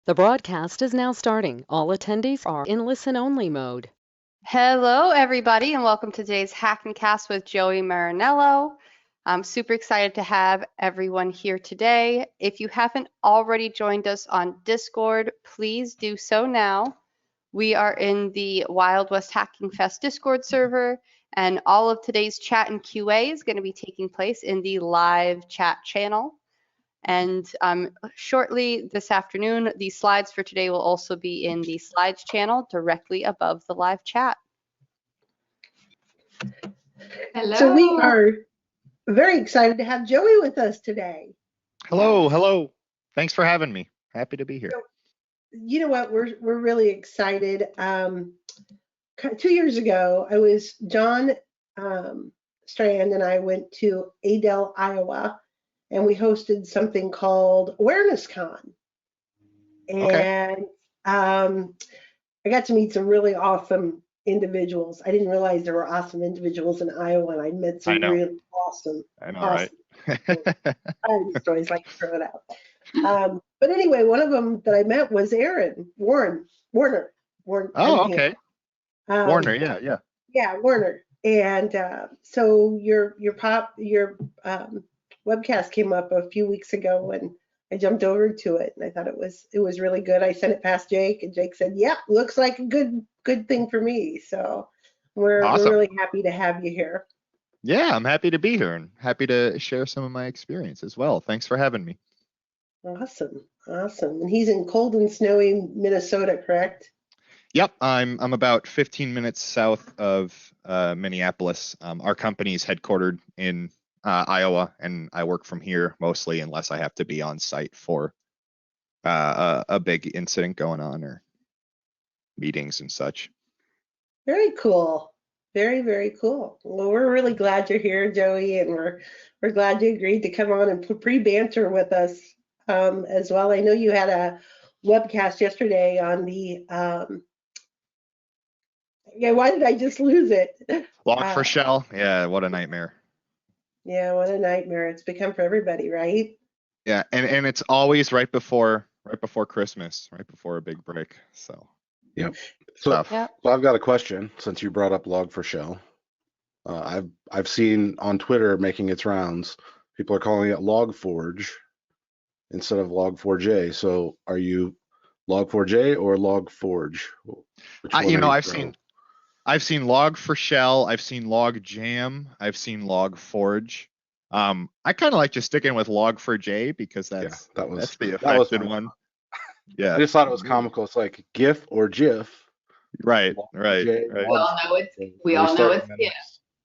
The broadcast is now starting. All attendees are in listen-only mode. Hello, everybody, and welcome to today's Hackin Cast with Joey Marinello. I'm super excited to have everyone here today. If you haven't already joined us on Discord, please do so now. We are in the Wild West Hacking Fest Discord server, and all of today's chat and QA is going to be taking place in the live chat channel. And shortly this afternoon, the slides for today will also be in the slides channel directly above the live chat. Hello. So we are very excited to have Joey with us today. Hello, hello. Thanks for having me. Happy to be here. You know what? We're really excited. 2 years ago, John Strand and I went to Adel, Iowa, and we hosted something called Awareness Con. And I got to meet some really awesome individuals. I didn't realize there were awesome individuals in Iowa, and I met some really awesome. I know, awesome right? I always like to throw it out. But anyway, one of them that I met was Warner. Oh, okay. Warner, yeah. Yeah, Warner. And so your webcast came up a few weeks ago, and I jumped over to it, and I thought it was really good. I sent it past Jake, and Jake said, "Yeah, looks like a good thing for me." So we're really happy to have you here. Yeah, I'm happy to be here and happy to share some of my experience as well. Thanks for having me. Awesome. And he's in cold and snowy Minnesota, correct? Yep, I'm about 15 minutes south of Minneapolis. Our company is headquartered in Iowa, and I work from here mostly, unless I have to be on site for a big incident going on or meetings and such. Very cool. Very, very cool. Well, we're really glad you're here, Joey, and we're glad you agreed to come on and pre-banter with us as well. I know you had a webcast yesterday on the why did I just lose it? Log4Shell. Yeah, what a nightmare. Yeah, what a nightmare. It's become for everybody, right? Yeah, and it's always right before Christmas, right before a big break. So yep. So I've got a question since you brought up Log4Shell. I've seen on Twitter making its rounds, people are calling it Log4j instead of Log4j. So are you Log4j or Log4j? I've seen Log4Shell, I've seen Logjam, I've seen Log4j. I kind of like just sticking with Log4j because that's the affected one. Yeah. I just thought it was comical. It's like GIF or GIF. Right. We all know it's GIF.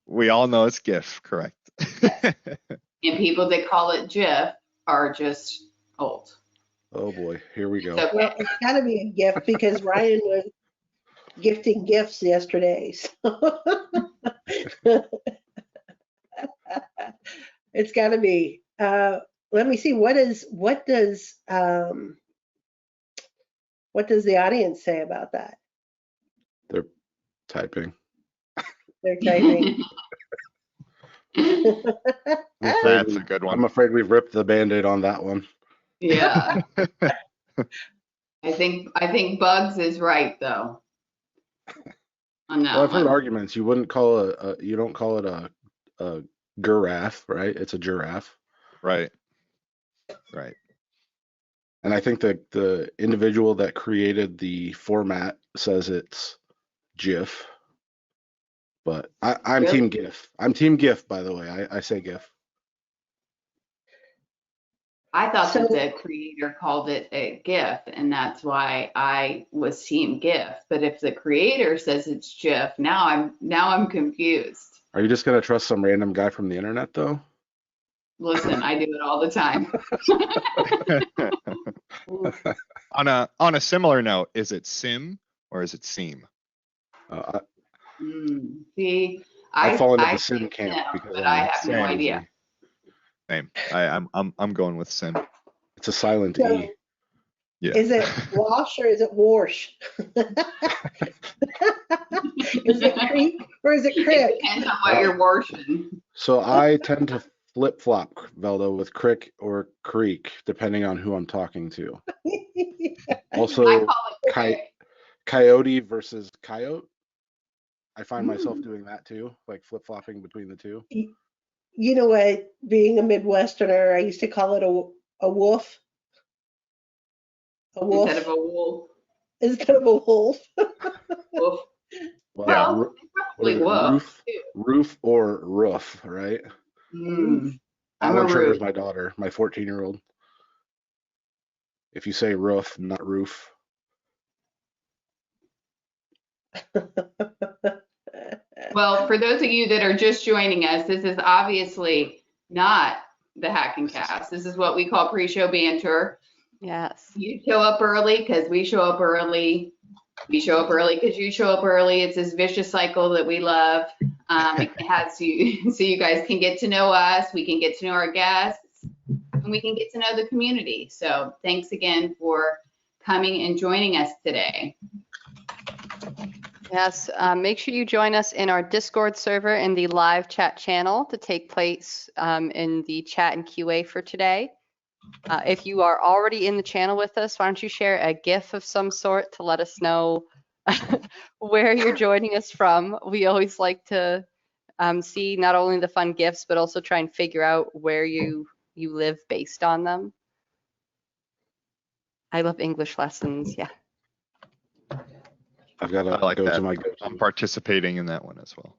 We all know it's GIF, correct. Yes. And people that call it GIF are just old. Oh boy, here we go. Well, it's got to be a gift because Ryan was gifting gifts yesterday. So. It's got to be. Let me see. What does the audience say about that? They're typing. They're typing. That's a good one. I'm afraid we've ripped the Band-Aid on that one. Yeah. I think Bugs is right though. On that Well, I've heard arguments. You don't call it a giraffe, right? It's a giraffe. Right. And I think that the individual that created the format says it's GIF. But I'm Really? Team GIF. I'm Team GIF, by the way. I say GIF. I thought that the creator called it a GIF, and that's why I was Team GIF. But if the creator says it's GIF, now I'm confused. Are you just gonna trust some random guy from the internet, though? Listen, I do it all the time. On a similar note, is it sim or is it seam? See, I fall into the sim camp because but I have no idea. Same. I'm going with sim. It's a silent So, E. Yeah. Is it wash or is it wash? Is it creek or is it crick? It depends on what you're washing. So I tend to flip-flop, Velda, with crick or creek, depending on who I'm talking to. Also, I call it quick. coyote versus coyote. I find myself doing that too, like flip-flopping between the two. You know what? Being a Midwesterner, I used to call it a wolf. A wolf Instead of a wolf. instead of a wolf. Wolf. Well, what is it? Wolf. Roof or roof, right? I'm a Alan triggers roof. my daughter, my 14-year-old. If you say roof, not roof. Well, for those of you that are just joining us, this is obviously not the Hackin Cast. This is what we call pre-show banter. Yes. You show up early because we show up early. We show up early because you show up early. It's this vicious cycle that we love. It has you, so you guys can get to know us. We can get to know our guests, and we can get to know the community. So thanks again for coming and joining us today. Yes, make sure you join us in our Discord server in the live chat channel to take place in the chat and QA for today. If you are already in the channel with us, why don't you share a GIF of some sort to let us know where you're joining us from. We always like to see not only the fun GIFs, but also try and figure out where you live based on them. I love English lessons, yeah. I've got to I like go that. to my go-to. I'm participating in that one as well.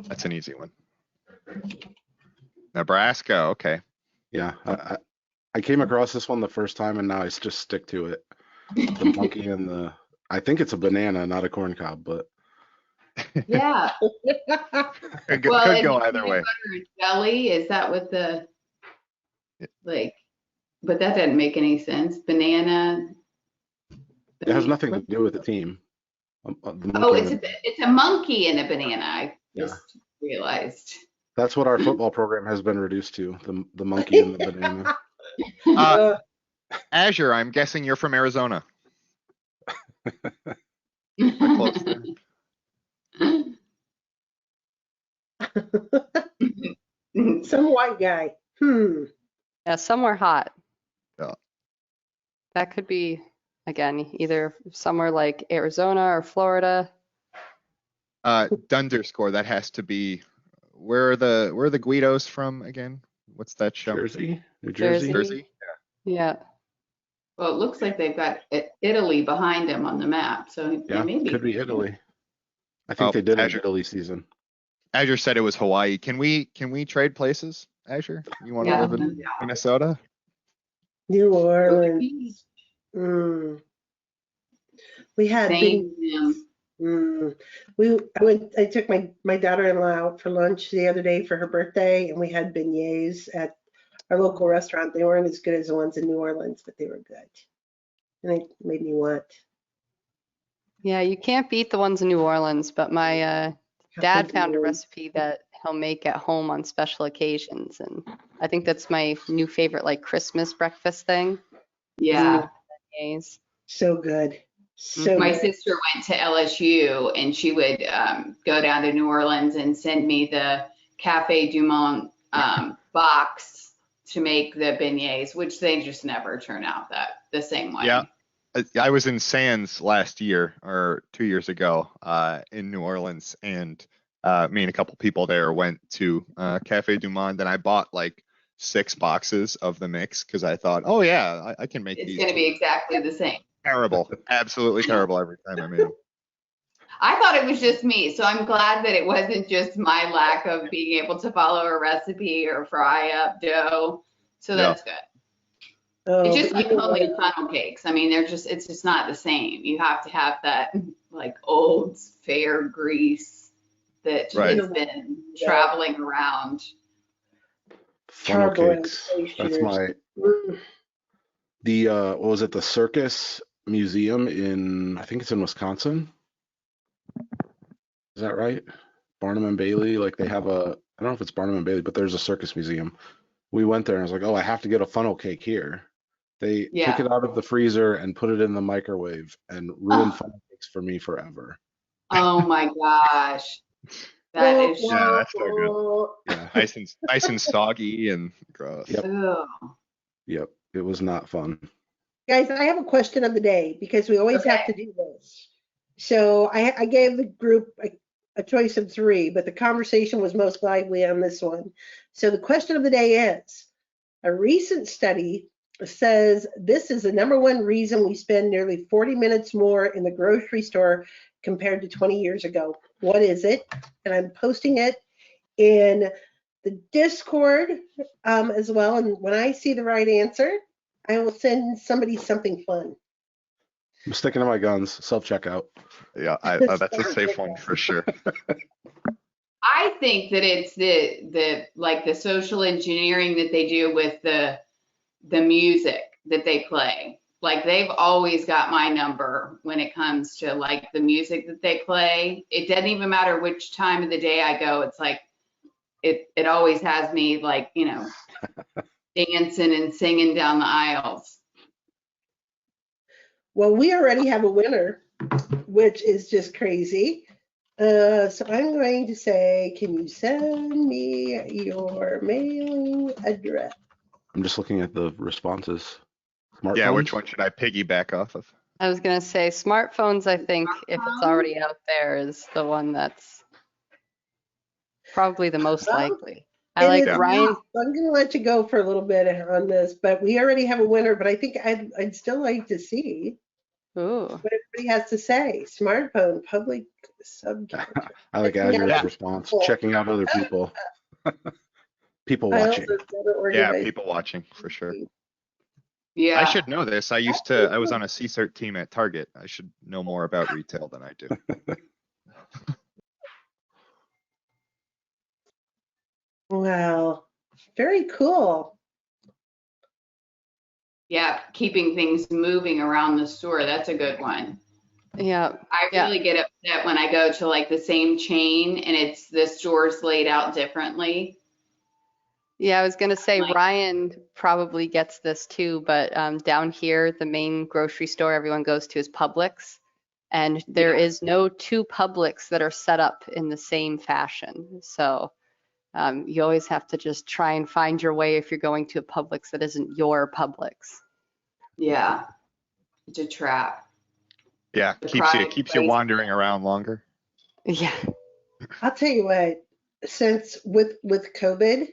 That's an easy one. Nebraska, okay. Yeah, I came across this one the first time, and now I just stick to it. The monkey and the, I think it's a banana, not a corn cob, but. Yeah. Could Well, go either way. Butter and jelly, is that what the, like, but that doesn't make any sense. Banana. It has nothing to do with the team. Oh, it's a monkey and a banana. I just realized. That's what our football program has been reduced to, the monkey and the banana. Azure, I'm guessing you're from Arizona. Close there. Some white guy. Yeah, somewhere hot. Yeah. That could be, again, either somewhere like Arizona or Florida. Dunderscore, that has to be, where are the Guidos from again? What's that show? Jersey? New Jersey? Jersey? Yeah. Well, it looks like they've got Italy behind them on the map, so Yeah, maybe. could be Italy. I think they did an Italy season. Azure said it was Hawaii. Can we trade places, Azure? You want to live in Minnesota? New Orleans. We had I took my daughter-in-law out for lunch the other day for her birthday, and we had beignets at our local restaurant. They weren't as good as the ones in New Orleans, but they were good. And it made me want. Yeah, you can't beat the ones in New Orleans, but my dad found a recipe that he'll make at home on special occasions, and I think that's my new favorite, like Christmas breakfast thing. Yeah. So good. My sister went to LSU, and she would go down to New Orleans and send me the Cafe Du Monde box to make the beignets, which they just never turn out the same way. Yeah. I was in Sands last year or 2 years ago in New Orleans, and me and a couple people there went to Cafe Du Monde, and I bought like 6 boxes of the mix because I thought, oh yeah, I can make these. It's going to be exactly the same. Terrible, absolutely terrible every time I made them. I thought it was just me, so I'm glad that it wasn't just my lack of being able to follow a recipe or fry up dough. So that's good. It's just like homemade funnel cakes. I mean, it's just not the same. You have to have that like old fair grease that has been traveling around. Funnel cakes. That's what was it, the Circus Museum I think it's in Wisconsin. Is that right? Barnum and Bailey, like they have I don't know if it's Barnum and Bailey, but there's a circus museum. We went there and I was like, oh, I have to get a funnel cake here. They took it out of the freezer and put it in the microwave and ruined funnel cakes for me forever. Oh my gosh. That is that's so good. Yeah. Nice and soggy and gross. Yep. It was not fun. Guys, I have a question of the day because we always have to do this. So I gave the group a choice of 3, but the conversation was most lively on this one. So the question of the day is, a recent study says this is the #1 reason we spend nearly 40 minutes more in the grocery store compared to 20 years ago. What is it? And I'm posting it in the Discord as well. And when I see the right answer, I will send somebody something fun. I'm sticking to my guns. Self-checkout. Yeah, that's a safe one for sure. I think that it's the social engineering that they do with the music that they play. Like, they've always got my number when it comes to like the music that they play. It doesn't even matter which time of the day I go. It's like it always has me, like, you know, dancing and singing down the aisles. Well, we already have a winner, which is just crazy. So I'm going to say, can you send me your mailing address? I'm just looking at the responses. Smartphones? Yeah, which one should I piggyback off of? I was going to say smartphones, I think, if it's already out there, is the one that's probably the most likely. I like Ryan. I'm going to let you go for a little bit on this, but we already have a winner, but I think I'd still like to see what everybody has to say. Smartphone, public subcategory. I like Azur's response. Checking out other people. People watching. Yeah, people watching for sure. Yeah. I should know this. I was on a CCERT team at Target. I should know more about retail than I do. Wow. Very cool. Yeah, keeping things moving around the store. That's a good one. Yeah. I really get upset when I go to like the same chain and the store's laid out differently. Yeah, I was going to say Ryan probably gets this too, but down here, the main grocery store everyone goes to is Publix. And there is no 2 Publix that are set up in the same fashion. So you always have to just try and find your way if you're going to a Publix that isn't your Publix. Yeah, it's a trap. Yeah, keeps you wandering around longer. Yeah. I'll tell you what, since with COVID,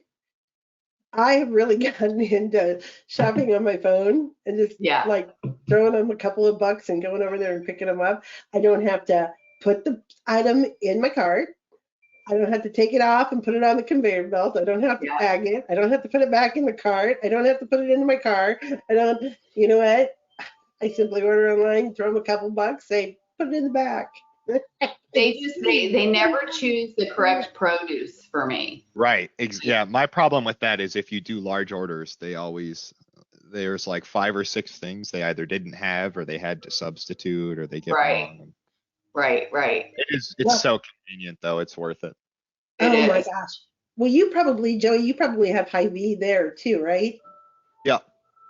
I have really gotten into shopping on my phone and just like throwing them a couple of bucks and going over there and picking them up. I don't have to put the item in my cart. I don't have to take it off and put it on the conveyor belt. I don't have to tag it. I don't have to put it back in the cart. I don't have to put it into my car. You know what? I simply order online, throw them a couple bucks, say, put it in the back. They never choose the correct produce for me. Right. Yeah. My problem with that is if you do large orders, there's like 5 or 6 things they either didn't have or they had to substitute or they get wrong. Right. It's so convenient though. It's worth it. Oh my gosh. Well, Joey, you probably have Hy-Vee there too, right? Yeah.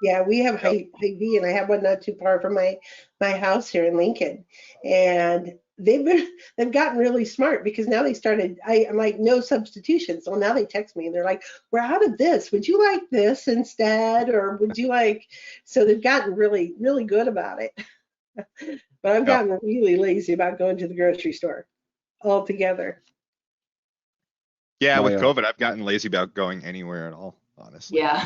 Yeah, we have Hy-Vee, and I have one not too far from my house here in Lincoln. And they've gotten really smart because now they started, I'm like, no substitutions. So now they text me and they're like, we're out of this. Would you like this instead? Or would you like, so they've gotten really, really good about it. But I've gotten really lazy about going to the grocery store altogether. Yeah, with COVID, I've gotten lazy about going anywhere at all, honestly. Yeah.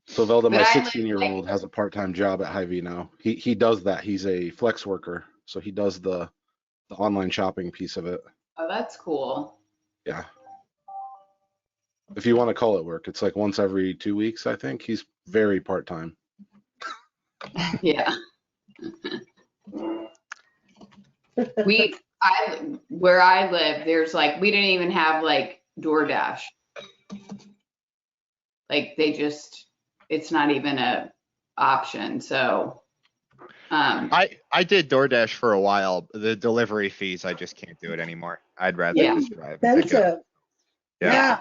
So Velda, my 16-year-old has a part-time job at Hy-Vee now. He does that. He's a flex worker, so he does the online shopping piece of it. Oh, that's cool. Yeah. If you want to call it work, it's like once every 2 weeks, I think. He's very part-time. Yeah. Where I live, there's like, we didn't even have like DoorDash. Like it's not even a option. So I did DoorDash for a while. The delivery fees, I just can't do it anymore. I'd rather just drive. Expensive. Yeah.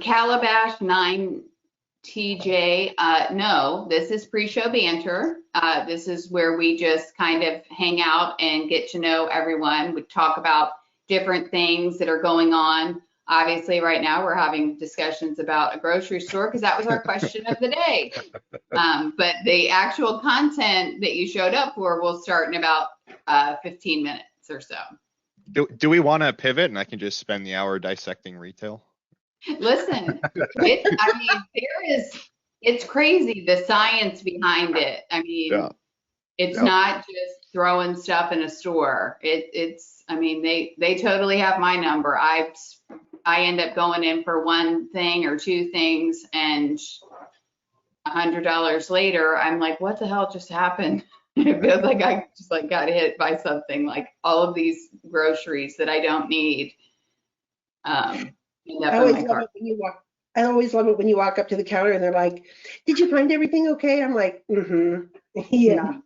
Calabash 9TJ. No, this is pre-show banter. This is where we just kind of hang out and get to know everyone. We talk about different things that are going on. Obviously, right now we're having discussions about a grocery store because that was our question of the day. But the actual content that you showed up for will start in about 15 minutes or so. Do we want to pivot and I can just spend the hour dissecting retail? Listen, it's crazy, the science behind it. I mean, it's not just throwing stuff in a store. They totally have my number. I end up going in for one thing or two things, and $100 later, I'm like, what the hell just happened? It feels like I just got hit by something, like all of these groceries that I don't need. I always love it when you walk up to the counter and they're like, "Did you find everything okay?" I'm like, yeah.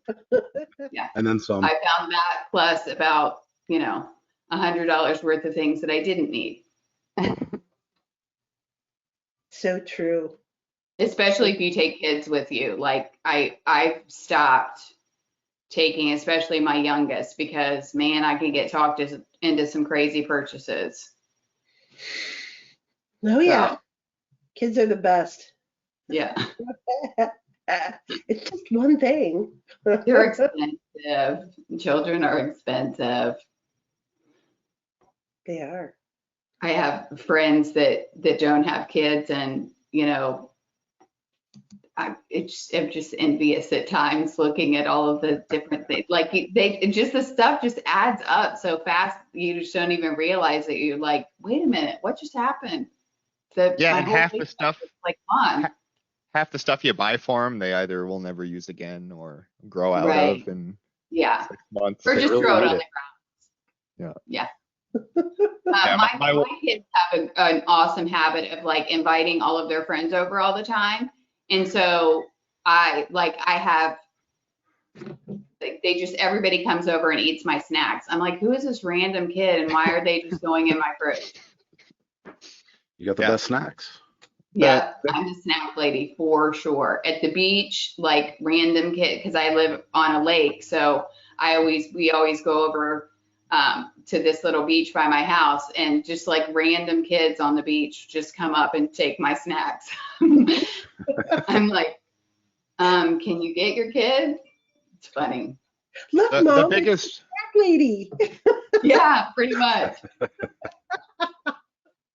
Yeah. And then some. I found that plus about, $100 worth of things that I didn't need. So true. Especially if you take kids with you. Like I've stopped taking, especially my youngest, because man, I can get talked into some crazy purchases. Oh yeah, kids are the best. Yeah. It's just one thing. They're expensive. Children are expensive. They are. I have friends that don't have kids, and I'm just envious at times looking at all of the different things. Like the stuff just adds up so fast, you just don't even realize that you're like, wait a minute, what just happened? And half the stuff, half the stuff you buy for them, they either will never use again or grow out of in 6 months. Or just throw it on the ground. Yeah. My kids have an awesome habit of inviting all of their friends over all the time. And so everybody comes over and eats my snacks. I'm like, who is this random kid and why are they just going in my fridge? You got the best snacks. Yeah, I'm the snack lady for sure. At the beach, random kid, because I live on a lake, so we always go over to this little beach by my house, and just random kids on the beach just come up and take my snacks. I'm like, can you get your kid? It's funny. Look, Mom, the biggest snack lady. Yeah, pretty much.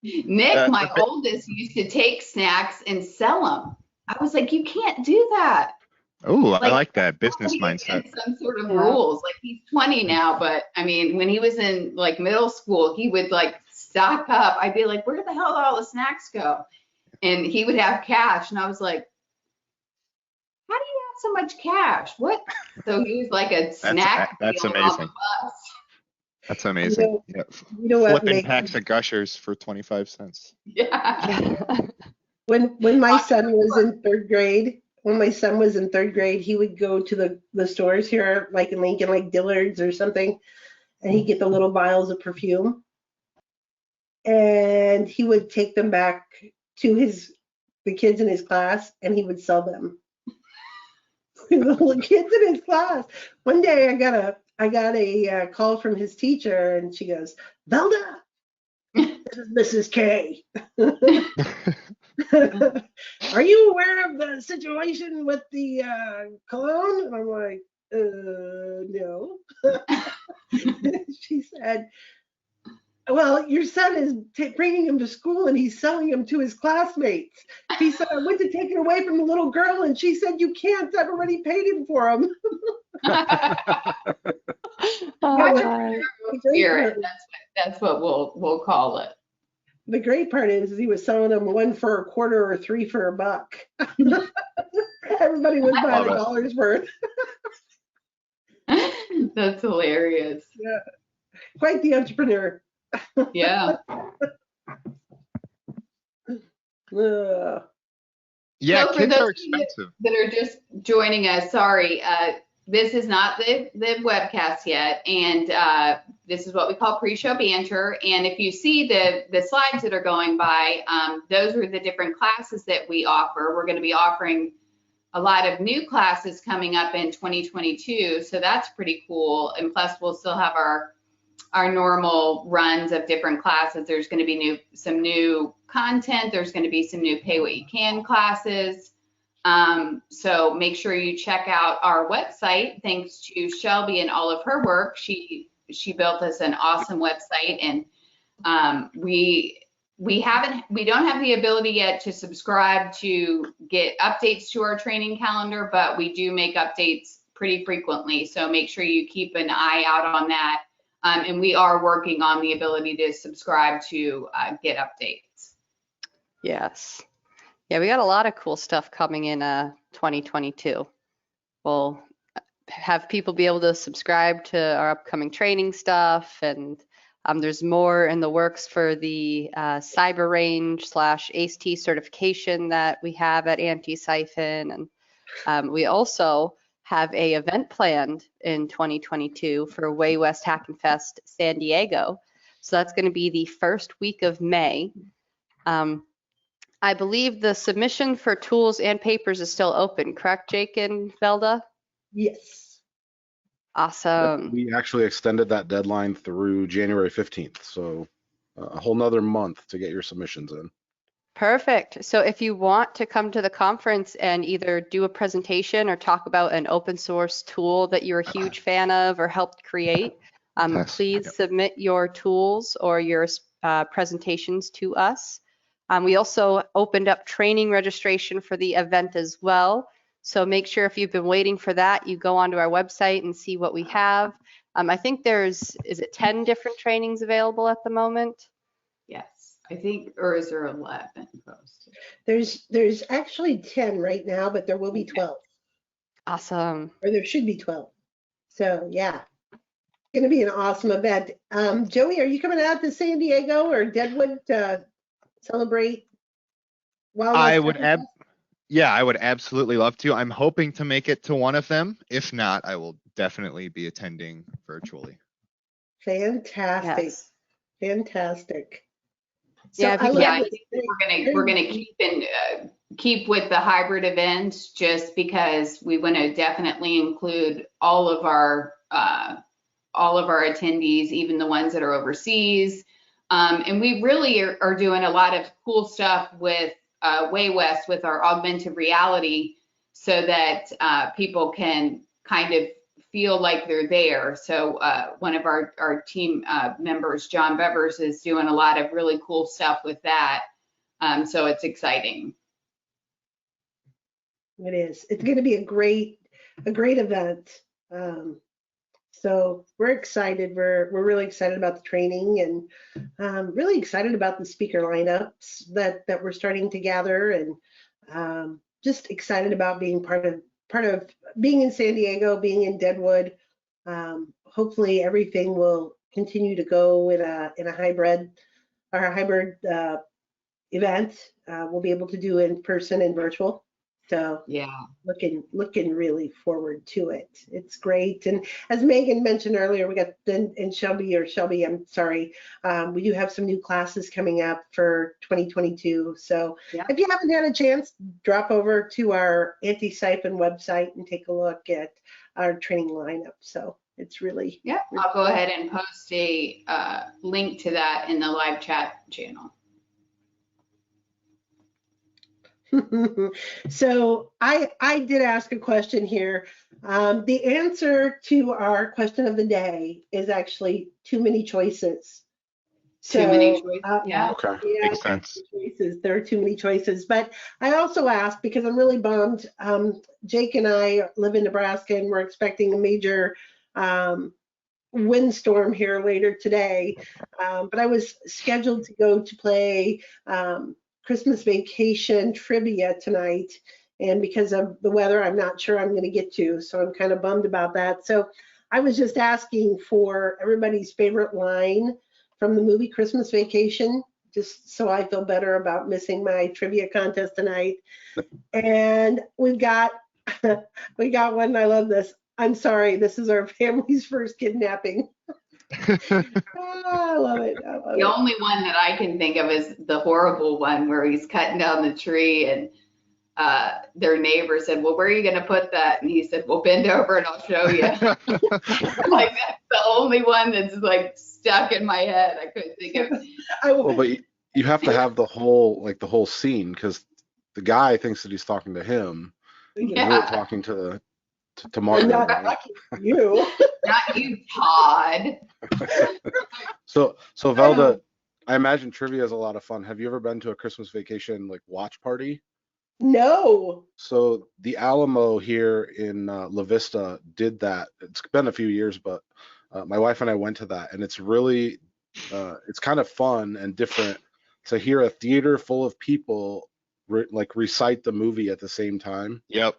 Nick, my oldest, used to take snacks and sell them. I was like, you can't do that. Oh, I like that business mindset. Some sort of rules. He's 20 now, but I mean, when he was in middle school, he would stock up. I'd be like, where the hell did all the snacks go? And he would have cash, and I was like, how do you have so much cash? What? So he was like a snack. That's amazing. That's amazing. Flipping packs of Gushers for 25 cents. Yeah. When my son was in third grade, he would go to the stores here, in Lincoln, like Dillard's or something, and he'd get the little vials of perfume, and he would take them back to the kids in his class, and he would sell them. The little kids in his class. One day I got a call from his teacher, and she goes, "Velda, this is Mrs. K. Are you aware of the situation with the cologne?" And I'm like, no. She said, "Well, your son is bringing him to school and he's selling him to his classmates." He said, "I went to take it away from the little girl and she said, you can't, I've already paid him for him." That's what we'll call it. The great part is he was selling them 1 for a quarter or 3 for a buck. Everybody was buying $1 worth. That's hilarious. Yeah, quite the entrepreneur. Yeah. Yeah, so kids are expensive. That are just joining us, sorry, this is not the webcast yet, and this is what we call pre-show banter. And if you see the slides that are going by, those are the different classes that we offer. We're going to be offering a lot of new classes coming up in 2022, so that's pretty cool. And plus, we'll still have our our normal runs of different classes. There's going to be some new content. There's going to be some new pay what you can classes. So make sure you check out our website. Thanks to Shelby and all of her work, she built us an awesome website, and we don't have the ability yet to subscribe to get updates to our training calendar, but we do make updates pretty frequently. So make sure you keep an eye out on that. And we are working on the ability to subscribe to get updates. Yes. Yeah, we got a lot of cool stuff coming in 2022. We'll have people be able to subscribe to our upcoming training stuff, and there's more in the works for the cyber range / ACE-T certification that we have at Anti-Siphon. And we also have a event planned in 2022 for Way West Hackin Fest San Diego. So that's going to be the first week of May. I believe the submission for tools and papers is still open, correct, Jake and Velda? Yes. Awesome. We actually extended that deadline through January 15th. So a whole nother month to get your submissions in. Perfect. So if you want to come to the conference and either do a presentation or talk about an open source tool that you're a huge fan of or helped create, please submit your tools or your presentations to us. We also opened up training registration for the event as well. So make sure if you've been waiting for that, you go onto our website and see what we have. I think is it 10 different trainings available at the moment? Yes, I think, or is there 11 posted? There's actually 10 right now, but there will be 12. Awesome. Or there should be 12. So yeah, it's going to be an awesome event. Joey, are you coming out to San Diego or Deadwood to celebrate? I would absolutely love to. I'm hoping to make it to one of them. If not, I will definitely be attending virtually. Fantastic. Yes. Fantastic. So I think we're gonna keep with the hybrid events, just because we want to definitely include all of our attendees, even the ones that are overseas. And we really are doing a lot of cool stuff with Way West with our augmented reality, so that people can kind of feel like they're there. So one of our team members, John Bevers, is doing a lot of really cool stuff with that. So it's exciting. It is. It's going to be a great event. So we're excited. We're really excited about the training, and really excited about the speaker lineups that we're starting to gather, and just excited about being part of being in San Diego, being in Deadwood. Hopefully everything will continue to go in a hybrid event. We'll be able to do in person and virtual. So yeah, looking really forward to it. It's great. And as Megan mentioned earlier, we got Shelby, I'm sorry, we do have some new classes coming up for 2022. So if you haven't had a chance, drop over to our Anti-Siphon website and take a look at our training lineup. So it's really I'll go ahead and post a link to that in the live chat channel. So I did ask a question here. The answer to our question of the day is actually too many choices. So, too many choices. Okay. Yeah, Makes sense. There are too many choices. But I also asked because I'm really bummed. Jake and I live in Nebraska, and we're expecting a major windstorm here later today. But I was scheduled to go to play Christmas vacation trivia tonight, and because of the weather, I'm not sure I'm going to get to, so I'm kind of bummed about that. So I was just asking for everybody's favorite line from the movie Christmas Vacation, just so I feel better about missing my trivia contest tonight. And we got one. I love this. I'm sorry, this is our family's first kidnapping. I love it. The only one that I can think of is the horrible one where he's cutting down the tree and their neighbor said, well, where are you going to put that? And he said, well, bend over and I'll show you. Like, that's the only one that's like stuck in my head. I couldn't think of. Well, but you have to have the whole scene, because the guy thinks that he's talking to him. Yeah. And you're talking to Martin. Not Right? you. Not you, Todd. So Velda, I imagine trivia is a lot of fun. Have you ever been to a Christmas Vacation like watch party? No. So the Alamo here in La Vista did that. It's been a few years, but my wife and I went to that, and it's really, it's kind of fun and different to hear a theater full of people recite the movie at the same time. Yep.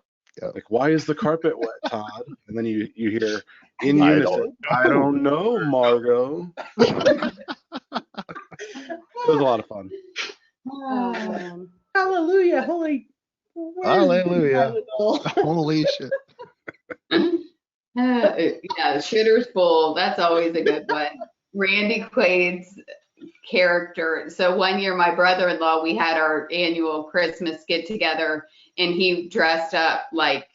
Like, why is the carpet wet, Todd? And then you hear in unison, I don't know, Margot. It was a lot of fun. Hallelujah. Holy. Hallelujah. Holy shit. Yeah, Shitter's Bowl. That's always a good one. Randy Quaid's character. So one year, my brother-in-law, we had our annual Christmas get together, and he dressed up like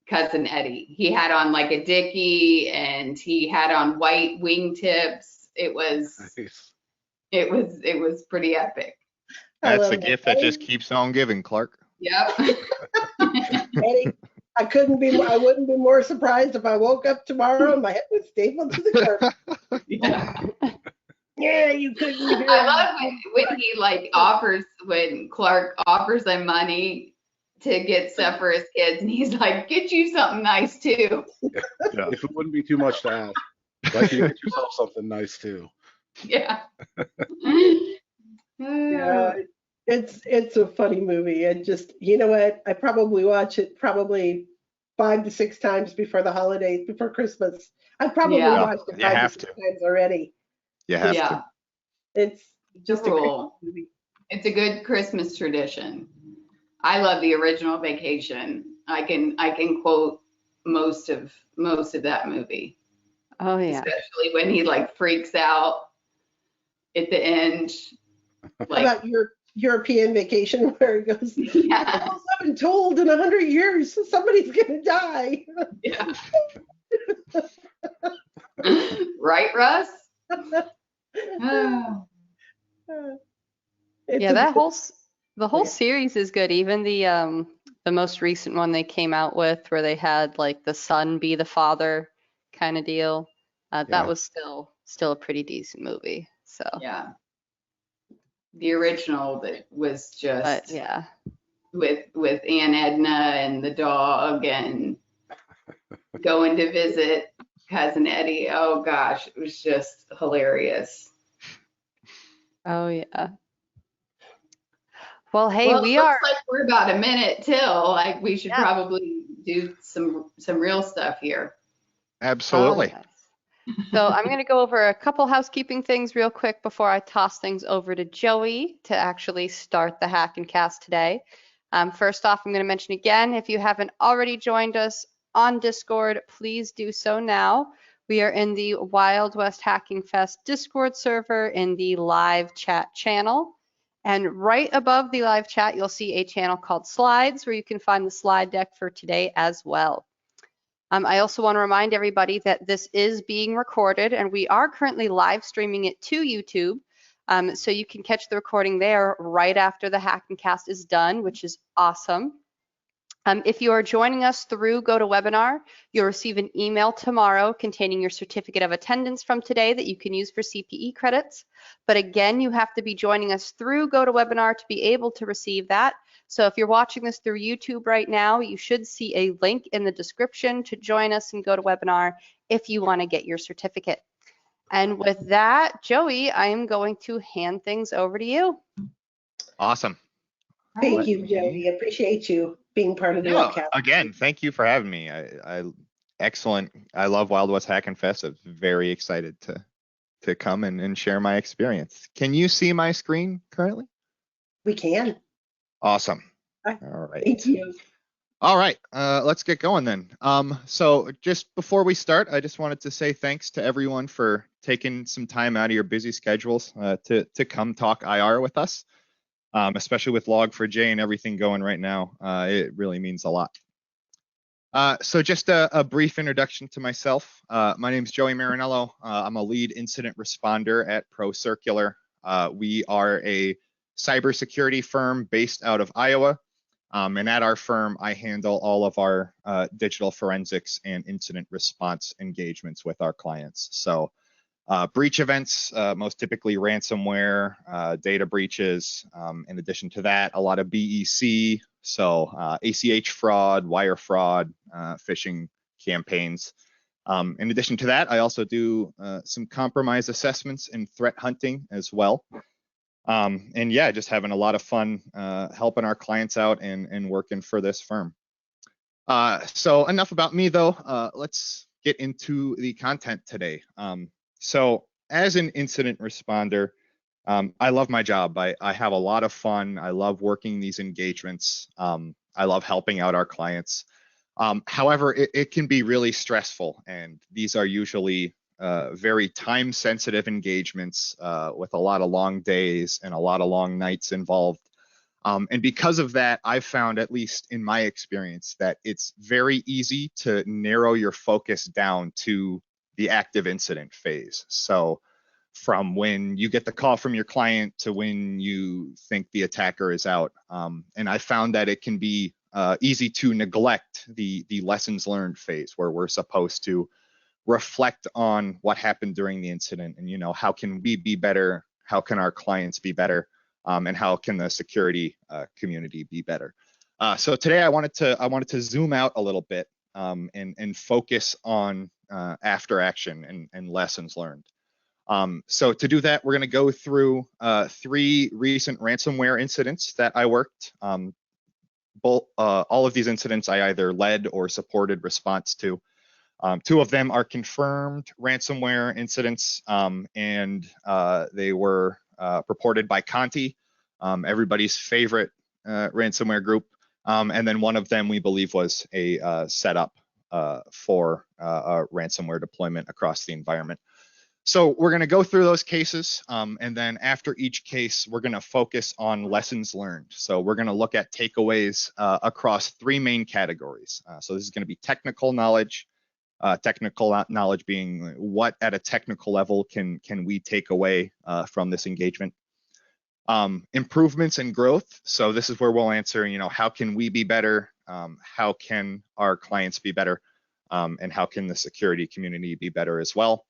Cousin Eddie. He had on like a dickie, and he had on white wingtips. It was Nice. it was pretty epic. That's the gift that just keeps on giving, Clark. Yep. Eddie, I wouldn't be more surprised if I woke up tomorrow and my head was stapled to the carpet. Yeah. Yeah, you couldn't hear. I love when he when Clark offers him money to get stuff for his kids, and he's like, get you something nice too. Yeah. If it wouldn't be too much to ask, like, you get yourself something nice too. Yeah. Yeah, it's a funny movie, and just, you know what? I probably watch it 5 to 6 times before the holidays, before Christmas. I probably watched it 5 to 6 times already. You have Yeah. to. It's just a great Cool. movie. It's a good Christmas tradition. I love the original Vacation. I can quote most of that movie. Oh yeah. Especially when he like freaks out at the end. How about your European Vacation, where it goes, Yeah. I've been told in 100 years somebody's gonna die. Yeah. Right, Russ? Oh. It's Yeah, a that good- the whole series is good. Even the most recent one they came out with, where they had like the son be the father kind of deal. Yeah. That was still a pretty decent movie. So, Yeah. The original that was just but yeah. with Aunt Edna and the dog and going to visit Cousin Eddie. Oh gosh, it was just hilarious. Oh yeah. Well, hey, Well, we it looks are. like we're about a minute till. Like, we should Yeah. probably do some real stuff here. Absolutely. Oh, yes. So I'm going to go over a couple housekeeping things real quick before I toss things over to Joey to actually start the Hackin' Cast today. First off, I'm going to mention again, if you haven't already joined us on Discord, please do so now. We are in the Wild West Hacking Fest Discord server in the live chat channel. And right above the live chat, you'll see a channel called Slides, where you can find the slide deck for today as well. I also want to remind everybody that this is being recorded, and we are currently live streaming it to YouTube. So you can catch the recording there right after the Hackin' Cast is done, which is awesome. If you are joining us through GoToWebinar, you'll receive an email tomorrow containing your certificate of attendance from today that you can use for CPE credits. But again, you have to be joining us through GoToWebinar to be able to receive that. So if you're watching this through YouTube right now, you should see a link in the description to join us in GoToWebinar if you want to get your certificate. And with that, Joey, I am going to hand things over to you. Awesome. Thank you, Joey. Appreciate you being part of the webcast. Again, thank you for having me. Excellent. I love Wild West Hackin' Fest. I'm very excited to come and share my experience. Can you see my screen currently? We can. Awesome. All right. Thank you. All right, let's get going then. So just before we start, I just wanted to say thanks to everyone for taking some time out of your busy schedules to come talk IR with us. especially with Log4j and everything going right now. It really means a lot. So just a brief introduction to myself. My name is Joey Marinello. I'm a lead incident responder at ProCircular. We are a cybersecurity firm based out of Iowa. And at our firm, I handle all of our digital forensics and incident response engagements with our clients. So breach events, most typically ransomware, data breaches. In addition to that, a lot of BEC, so ACH fraud, wire fraud, phishing campaigns. In addition to that, I also do some compromise assessments and threat hunting as well. And yeah, just having a lot of fun helping our clients out and working for this firm. So enough about me though. Let's get into the content today. So as an incident responder, I love my job. I have a lot of fun. I love working these engagements. I love helping out our clients. However, it can be really stressful, and these are usually very time-sensitive engagements with a lot of long days and a lot of long nights involved. And because of that, I've found, at least in my experience, that it's very easy to narrow your focus down to the active incident phase. So from when you get the call from your client to when you think the attacker is out. And I found that it can be easy to neglect the lessons learned phase, where we're supposed to reflect on what happened during the incident and, how can we be better? How can our clients be better? And how can the security community be better? So today I wanted to zoom out a little bit and focus on after action and lessons learned. So to do that, we're going to go through 3 recent ransomware incidents that I worked. All of these incidents I either led or supported response to. 2 of them are confirmed ransomware incidents, and they were purported by Conti, everybody's favorite ransomware group. And then one of them we believe was a setup for a ransomware deployment across the environment. So we're going to go through those cases, and then after each case, we're going to focus on lessons learned. So we're going to look at takeaways across 3 main categories. So this is going to be technical knowledge being what at a technical level can we take away from this engagement. Improvements and growth. So this is where we'll answer, how can we be better? How can our clients be better? And how can the security community be better as well?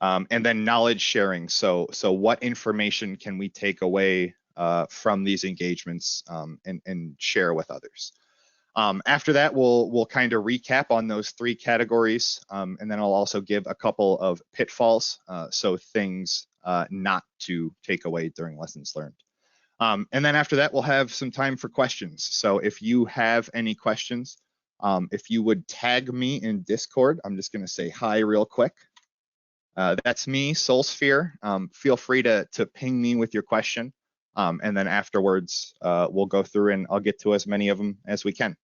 And then knowledge sharing. So what information can we take away from these engagements and share with others? After that, we'll kind of recap on those 3 categories, and then I'll also give a couple of pitfalls, so things not to take away during lessons learned. And then after that, we'll have some time for questions. So if you have any questions, if you would tag me in Discord, I'm just going to say hi real quick. That's me, Soulsphere. Feel free to ping me with your question, and then afterwards, we'll go through and I'll get to as many of them as we can.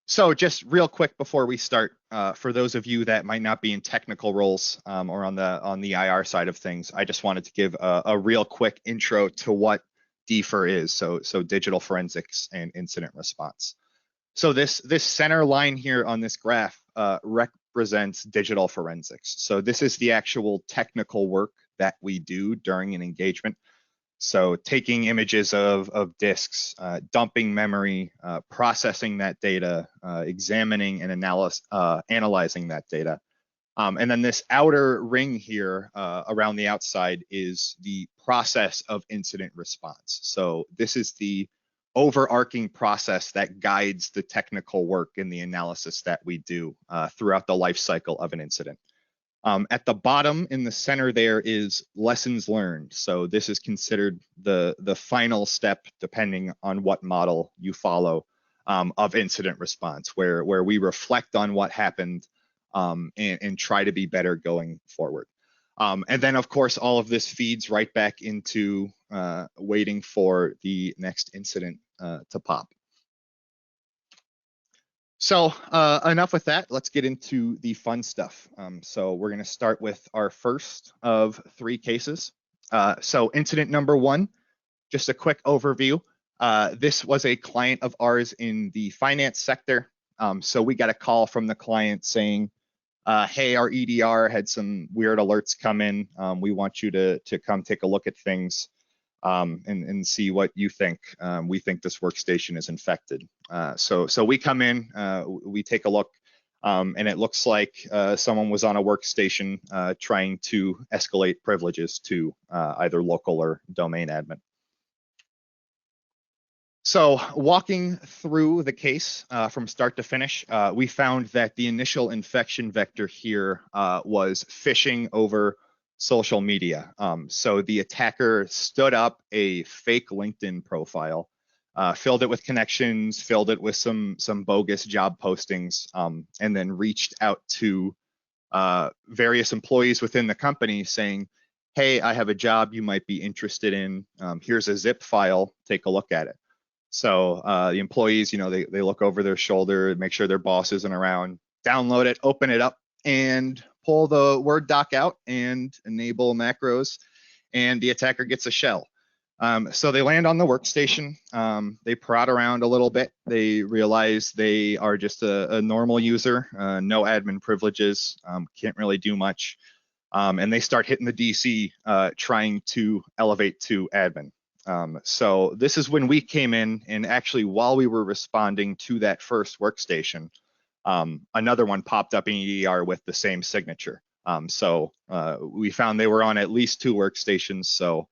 So just real quick before we start, for those of you that might not be in technical roles or on the IR side of things, I just wanted to give a real quick intro to what DFIR is, so digital forensics and incident response. So this center line here on this graph represents digital forensics. So this is the actual technical work that we do during an engagement. So taking images of disks, dumping memory, processing that data, examining and analyzing that data. And then this outer ring here around the outside is the process of incident response. So this is the overarching process that guides the technical work and the analysis that we do throughout the life cycle of an incident. At the bottom in the center there is lessons learned. So this is considered the final step, depending on what model you follow, of incident response, where we reflect on what happened and try to be better going forward. And then, of course, all of this feeds right back into waiting for the next incident to pop. So enough with that. Let's get into the fun stuff. So we're going to start with our first of 3 cases. So incident number one, just a quick overview. This was a client of ours in the finance sector. So we got a call from the client saying, hey, our EDR had some weird alerts come in. We want you to come take a look at things and see what you think. We think this workstation is infected. So we come in, we take a look, and it looks like someone was on a workstation trying to escalate privileges to either local or domain admin. So walking through the case from start to finish, we found that the initial infection vector here was phishing over social media. So the attacker stood up a fake LinkedIn profile, filled it with connections, filled it with some bogus job postings, and then reached out to various employees within the company saying, hey, I have a job you might be interested in. Here's a zip file, take a look at it. So the employees, they look over their shoulder, make sure their boss isn't around, download it, open it up, and pull the Word doc out and enable macros, and the attacker gets a shell. So they land on the workstation, they prod around a little bit, they realize they are just a normal user, no admin privileges, can't really do much, and they start hitting the DC trying to elevate to admin. So this is when we came in, and actually while we were responding to that first workstation, another one popped up in EDR with the same signature. So we found they were on at least 2 workstations. So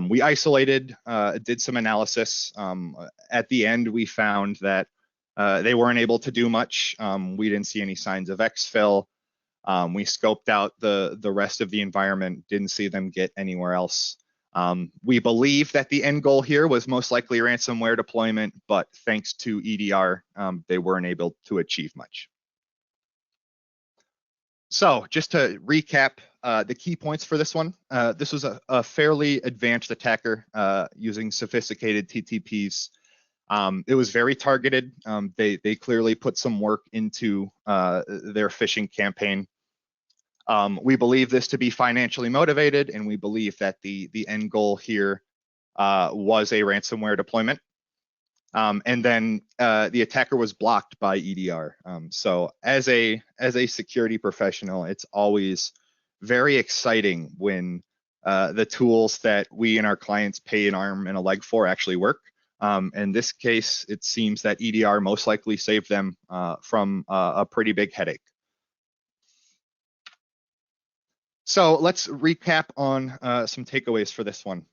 we isolated, did some analysis. At the end, we found that they weren't able to do much. We didn't see any signs of exfil. We scoped out the rest of the environment, didn't see them get anywhere else. We believe that the end goal here was most likely ransomware deployment, but thanks to EDR, they weren't able to achieve much. So just to recap the key points for this one, this was a fairly advanced attacker using sophisticated TTPs. It was very targeted. They clearly put some work into their phishing campaign. We believe this to be financially motivated, and we believe that the end goal here was a ransomware deployment. And then the attacker was blocked by EDR. So as a security professional, it's always very exciting when the tools that we and our clients pay an arm and a leg for actually work. In this case, it seems that EDR most likely saved them from a pretty big headache. So let's recap on some takeaways for this one.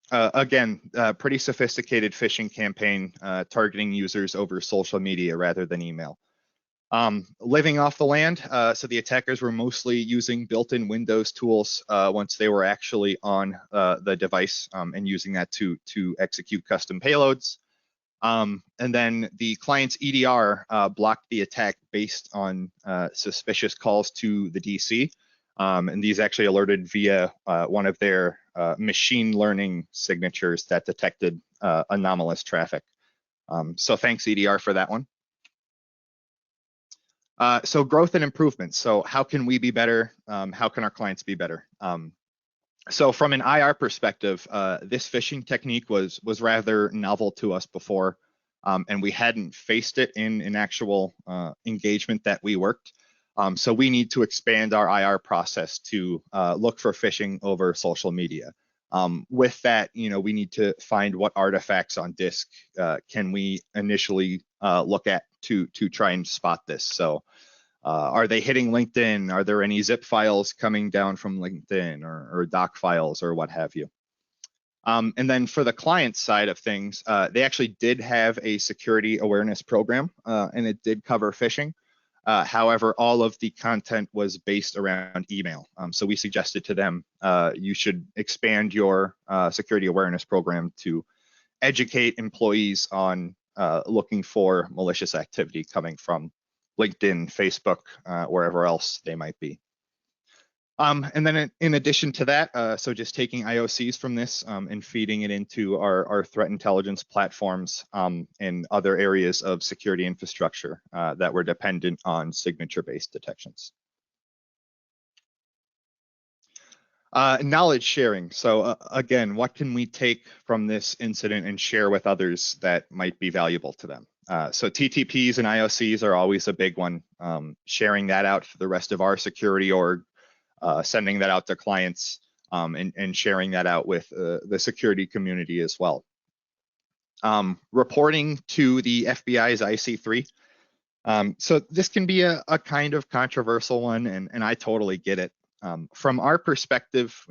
Again, pretty sophisticated phishing campaign targeting users over social media rather than email. Living off the land, so the attackers were mostly using built-in Windows tools once they were actually on the device and using that to execute custom payloads. And then the client's EDR blocked the attack based on suspicious calls to the DC. And these actually alerted via one of their machine learning signatures that detected anomalous traffic. So thanks EDR for that one. So growth and improvements. So how can we be better? How can our clients be better? So from an IR perspective, this phishing technique was rather novel to us before, and we hadn't faced it in an actual engagement that we worked. So we need to expand our IR process to look for phishing over social media. With that, we need to find what artifacts on disk can we initially look at to try and spot this. So are they hitting LinkedIn? Are there any zip files coming down from LinkedIn or doc files or what have you? And then for the client side of things, they actually did have a security awareness program, and it did cover phishing. However, all of the content was based around email. So we suggested to them, you should expand your security awareness program to educate employees on looking for malicious activity coming from LinkedIn, Facebook, wherever else they might be. And then in addition to that, so just taking IOCs from this and feeding it into our threat intelligence platforms and other areas of security infrastructure that were dependent on signature-based detections. Knowledge sharing. So again, what can we take from this incident and share with others that might be valuable to them? So TTPs and IOCs are always a big one. Sharing that out for the rest of our security org, sending that out to clients, and sharing that out with the security community as well. Reporting to the FBI's IC3. So this can be a kind of controversial one, and I totally get it. From our perspective,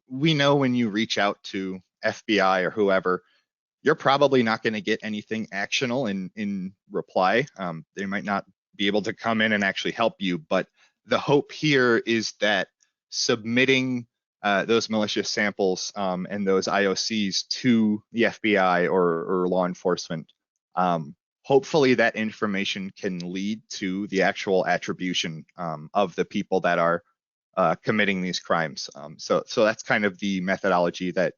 we know when you reach out to FBI or whoever, you're probably not going to get anything actionable in reply. They might not be able to come in and actually help you, but the hope here is that submitting those malicious samples and those IOCs to the FBI or law enforcement, hopefully that information can lead to the actual attribution of the people that are committing these crimes. So that's kind of the methodology that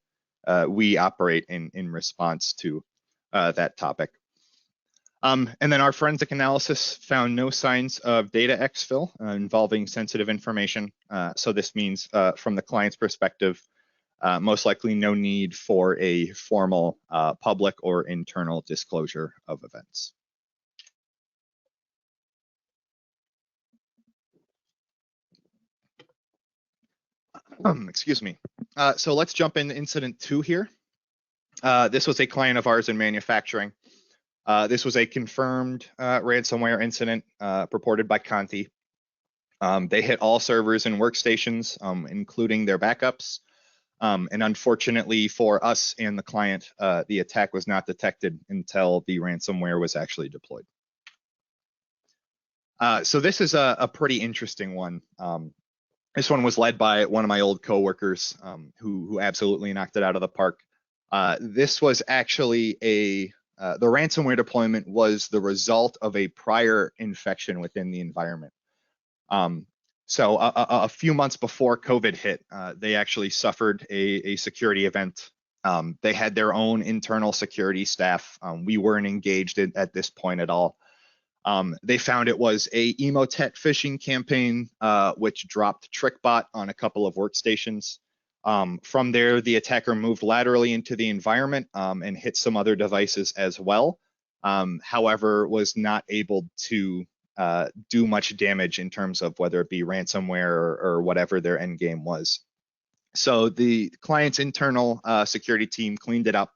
we operate in response to that topic. And then our forensic analysis found no signs of data exfil involving sensitive information. So this means from the client's perspective, most likely no need for a formal public or internal disclosure of events. Excuse me. So let's jump into incident 2 here. This was a client of ours in manufacturing. This was a confirmed ransomware incident purported by Conti. They hit all servers and workstations, including their backups. And unfortunately for us and the client, the attack was not detected until the ransomware was actually deployed. So this is a pretty interesting one. This one was led by one of my old coworkers who absolutely knocked it out of the park. This was actually the ransomware deployment was the result of a prior infection within the environment. So a few months before COVID hit, they actually suffered a security event. They had their own internal security staff. We weren't engaged at this point at all. They found it was a Emotet phishing campaign, which dropped TrickBot on a couple of workstations. From there, the attacker moved laterally into the environment and hit some other devices as well. However, was not able to do much damage in terms of whether it be ransomware or whatever their end game was. So the client's internal security team cleaned it up.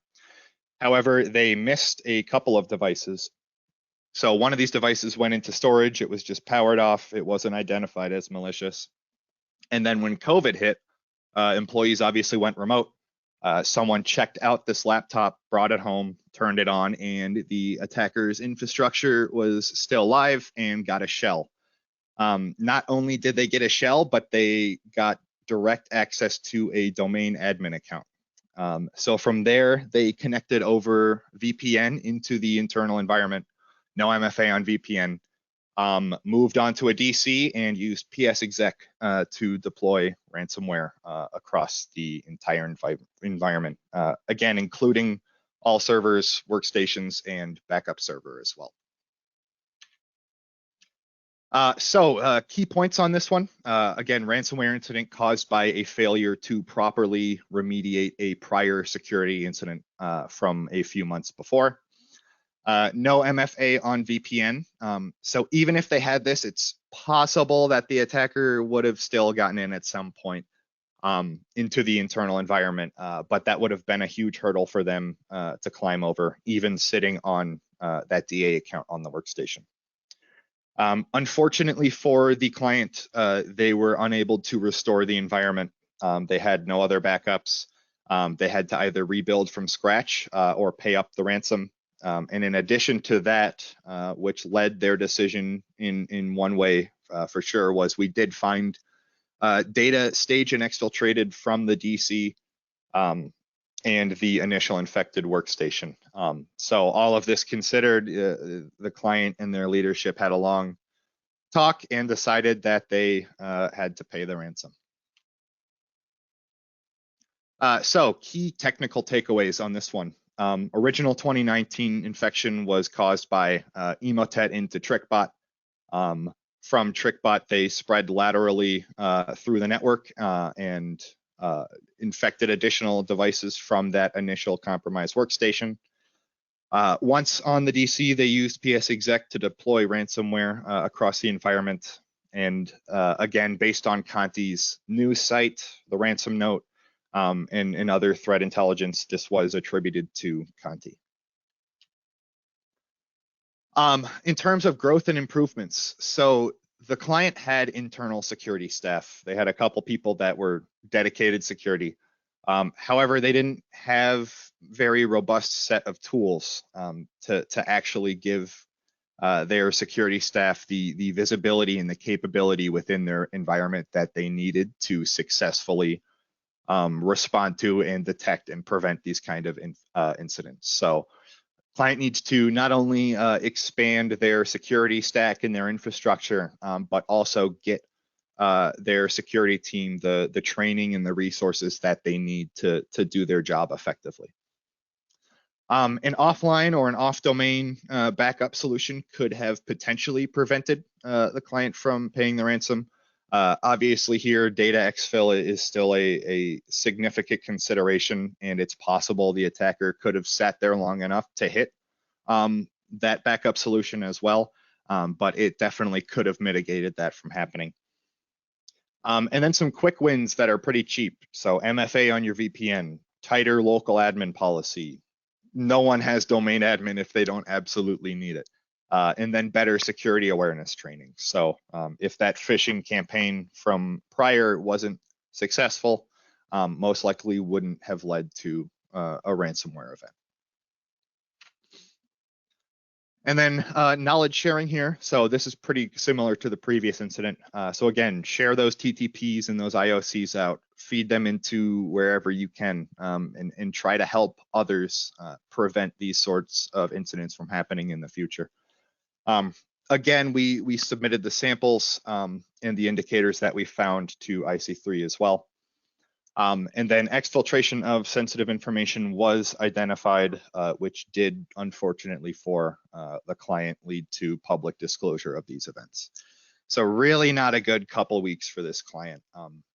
However, they missed a couple of devices. So one of these devices went into storage. It was just powered off. It wasn't identified as malicious. And then when COVID hit, employees obviously went remote. Someone checked out this laptop, brought it home, turned it on, and the attacker's infrastructure was still live and got a shell. Not only did they get a shell, but they got direct access to a domain admin account. So from there, they connected over VPN into the internal environment. No MFA on VPN, moved on to a DC and used PSExec to deploy ransomware across the entire environment, again, including all servers, workstations, and backup server as well. So key points on this one. Again, ransomware incident caused by a failure to properly remediate a prior security incident from a few months before. No MFA on VPN. So even if they had this, it's possible that the attacker would have still gotten in at some point into the internal environment, but that would have been a huge hurdle for them to climb over, even sitting on that DA account on the workstation. Unfortunately for the client, they were unable to restore the environment. They had no other backups. They had to either rebuild from scratch or pay up the ransom. And in addition to that, which led their decision in one way for sure, was we did find data staged and exfiltrated from the DC and the initial infected workstation. So all of this considered, the client and their leadership had a long talk and decided that they had to pay the ransom. So key technical takeaways on this one. Original 2019 infection was caused by Emotet into TrickBot. From TrickBot, they spread laterally through the network and infected additional devices from that initial compromised workstation. Once on the DC, they used PsExec to deploy ransomware across the environment. And again, based on Conti's news site, the ransom note, and other threat intelligence, this was attributed to Conti. In terms of growth and improvements, so the client had internal security staff. They had a couple people that were dedicated security. However, they didn't have very robust set of tools to actually give their security staff the visibility and the capability within their environment that they needed to successfully respond to and detect and prevent these kind of incidents. So client needs to not only expand their security stack and their infrastructure, but also get their security team the training and the resources that they need to do their job effectively. An offline or an off-domain backup solution could have potentially prevented the client from paying the ransom. Obviously here, data exfil is still a significant consideration, and it's possible the attacker could have sat there long enough to hit that backup solution as well, but it definitely could have mitigated that from happening. And then some quick wins that are pretty cheap. So MFA on your VPN, tighter local admin policy. No one has domain admin if they don't absolutely need it. And then better security awareness training. So if that phishing campaign from prior wasn't successful, most likely wouldn't have led to a ransomware event. And then knowledge sharing here. So this is pretty similar to the previous incident. So again, share those TTPs and those IOCs out, feed them into wherever you can, and try to help others prevent these sorts of incidents from happening in the future. Again, we submitted the samples and the indicators that we found to IC3 as well. And then exfiltration of sensitive information was identified, which did, unfortunately for the client, lead to public disclosure of these events. So really not a good couple weeks for this client.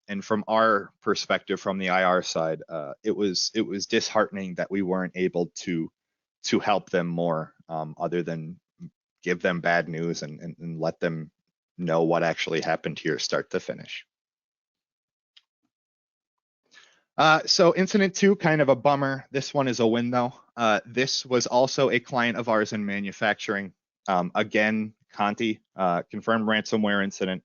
And from our perspective, from the IR side, it was disheartening that we weren't able to help them more, other than give them bad news and let them know what actually happened here, start to finish. So incident 2, kind of a bummer. This one is a win though. This was also a client of ours in manufacturing. Again, Conti, confirmed ransomware incident.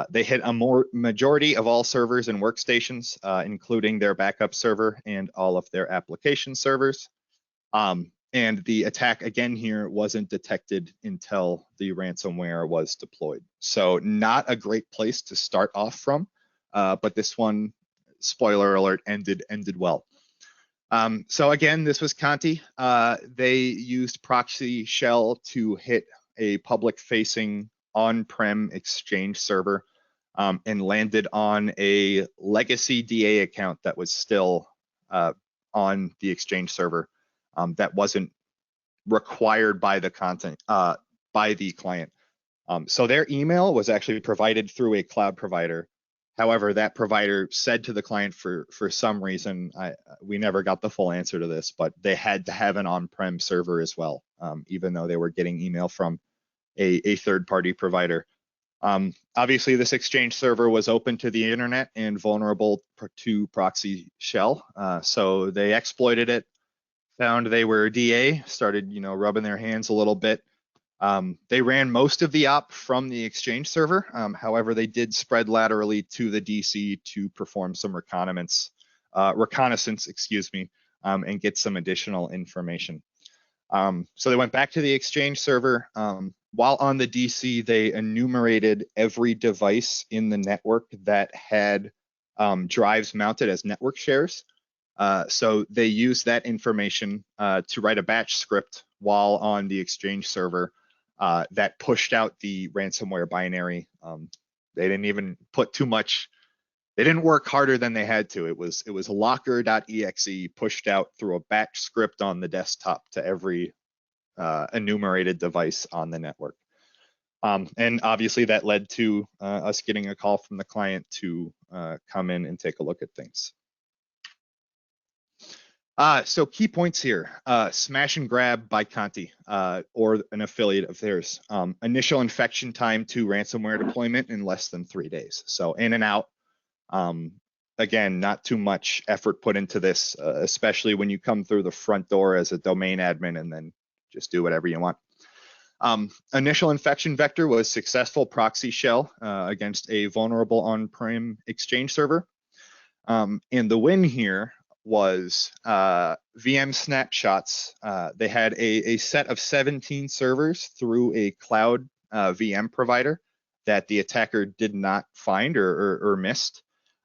They hit a majority of all servers and workstations, including their backup server and all of their application servers. And the attack again here wasn't detected until the ransomware was deployed. So not a great place to start off from, but this one, spoiler alert, ended well. So again, this was Conti. They used proxy shell to hit a public-facing on-prem Exchange server and landed on a legacy DA account that was still on the Exchange server that wasn't required by the client. So their email was actually provided through a cloud provider. However, that provider said to the client for some reason, we never got the full answer to this, but they had to have an on-prem server as well, even though they were getting email from a third-party provider. Obviously, this Exchange server was open to the internet and vulnerable to proxy shell. So they exploited it, found they were DA, started rubbing their hands a little bit. They ran most of the op from the Exchange server. However, they did spread laterally to the DC to perform some reconnaissance, and get some additional information. So they went back to the Exchange server. While on the DC, they enumerated every device in the network that had drives mounted as network shares. So they used that information to write a batch script while on the Exchange server that pushed out the ransomware binary. They didn't even put too much. They didn't work harder than they had to. It was locker.exe pushed out through a batch script on the desktop to every enumerated device on the network. And obviously that led to us getting a call from the client to come in and take a look at things. So key points here, smash and grab by Conti or an affiliate of theirs. Initial infection time to ransomware deployment in less than 3 days. So in and out. Again, not too much effort put into this, especially when you come through the front door as a domain admin and then just do whatever you want. Initial infection vector was successful proxy shell against a vulnerable on-prem Exchange server. And the win here was VM snapshots. They had a set of 17 servers through a cloud VM provider that the attacker did not find or missed.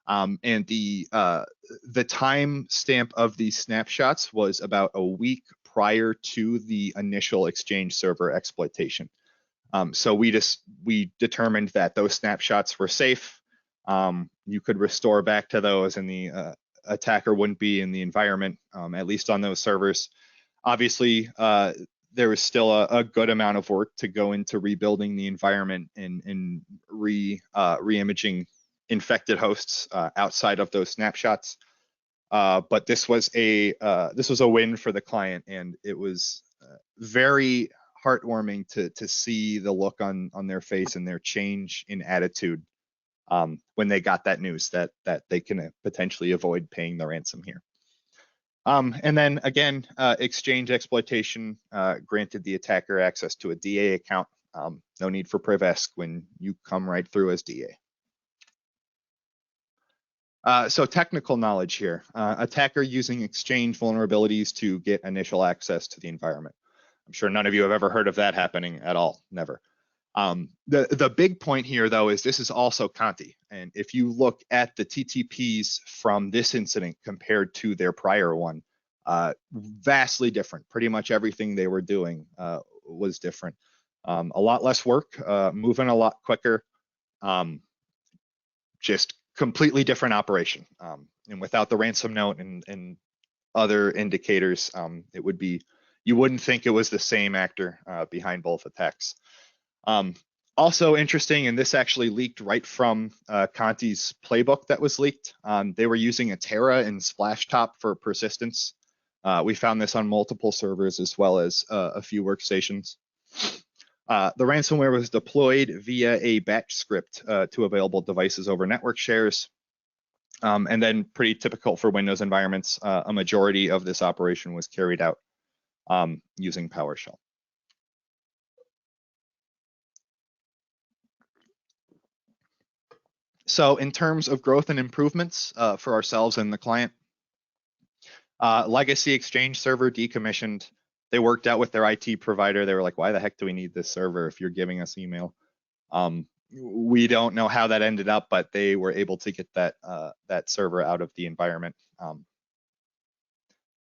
And the time stamp of these snapshots was about a week prior to the initial Exchange server exploitation. So we determined that those snapshots were safe. You could restore back to those and the attacker wouldn't be in the environment, at least on those servers. Obviously, there was still a good amount of work to go into rebuilding the environment and re-imaging infected hosts outside of those snapshots. But this was a win for the client, and it was very heartwarming to see the look on their face and their change in attitude when they got that news that they can potentially avoid paying the ransom here. And then again, Exchange exploitation granted the attacker access to a DA account. No need for PrivEsk when you come right through as DA. So technical knowledge here. Attacker using Exchange vulnerabilities to get initial access to the environment. I'm sure none of you have ever heard of that happening at all, never. The big point here, though, is this is also Conti. And if you look at the TTPs from this incident compared to their prior one, vastly different. Pretty much everything they were doing was different. A lot less work, moving a lot quicker, just completely different operation. And without the ransom note and other indicators, it would be, you wouldn't think it was the same actor behind both attacks. Also interesting, and this actually leaked right from Conti's playbook that was leaked. They were using a Terra and Splashtop for persistence. We found this on multiple servers as well as a few workstations. The ransomware was deployed via a batch script to available devices over network shares. And then pretty typical for Windows environments, a majority of this operation was carried out using PowerShell. So in terms of growth and improvements for ourselves and the client, legacy Exchange server decommissioned. They worked out with their IT provider. They were like, why the heck do we need this server if you're giving us email? We don't know how that ended up, but they were able to get that server out of the environment.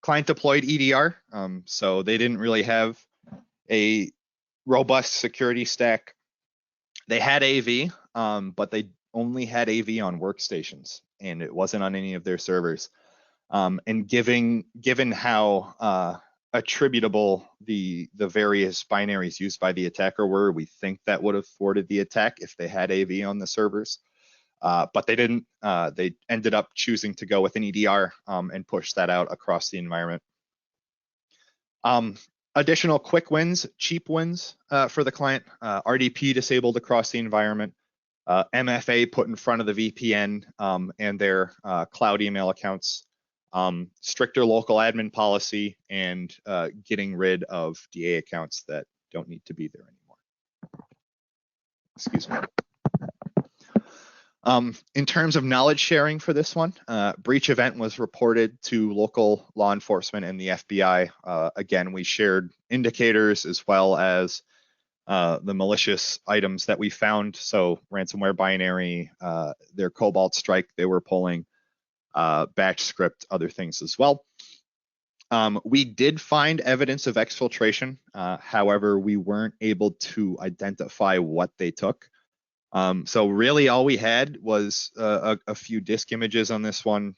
Client deployed EDR, so they didn't really have a robust security stack. They had AV, but they only had AV on workstations, and it wasn't on any of their servers. And given how attributable the various binaries used by the attacker were, we think that would have thwarted the attack if they had AV on the servers. But they didn't. They ended up choosing to go with an EDR and push that out across the environment. Additional quick wins, cheap wins for the client. RDP disabled across the environment. MFA put in front of the VPN and their cloud email accounts. Stricter local admin policy, and getting rid of DA accounts that don't need to be there anymore. Excuse me. In terms of knowledge sharing for this one, breach event was reported to local law enforcement and the FBI. Again, we shared indicators as well as the malicious items that we found. So ransomware binary, their Cobalt Strike they were pulling, batch script, other things as well. We did find evidence of exfiltration. However, we weren't able to identify what they took. So really all we had was a few disk images on this one.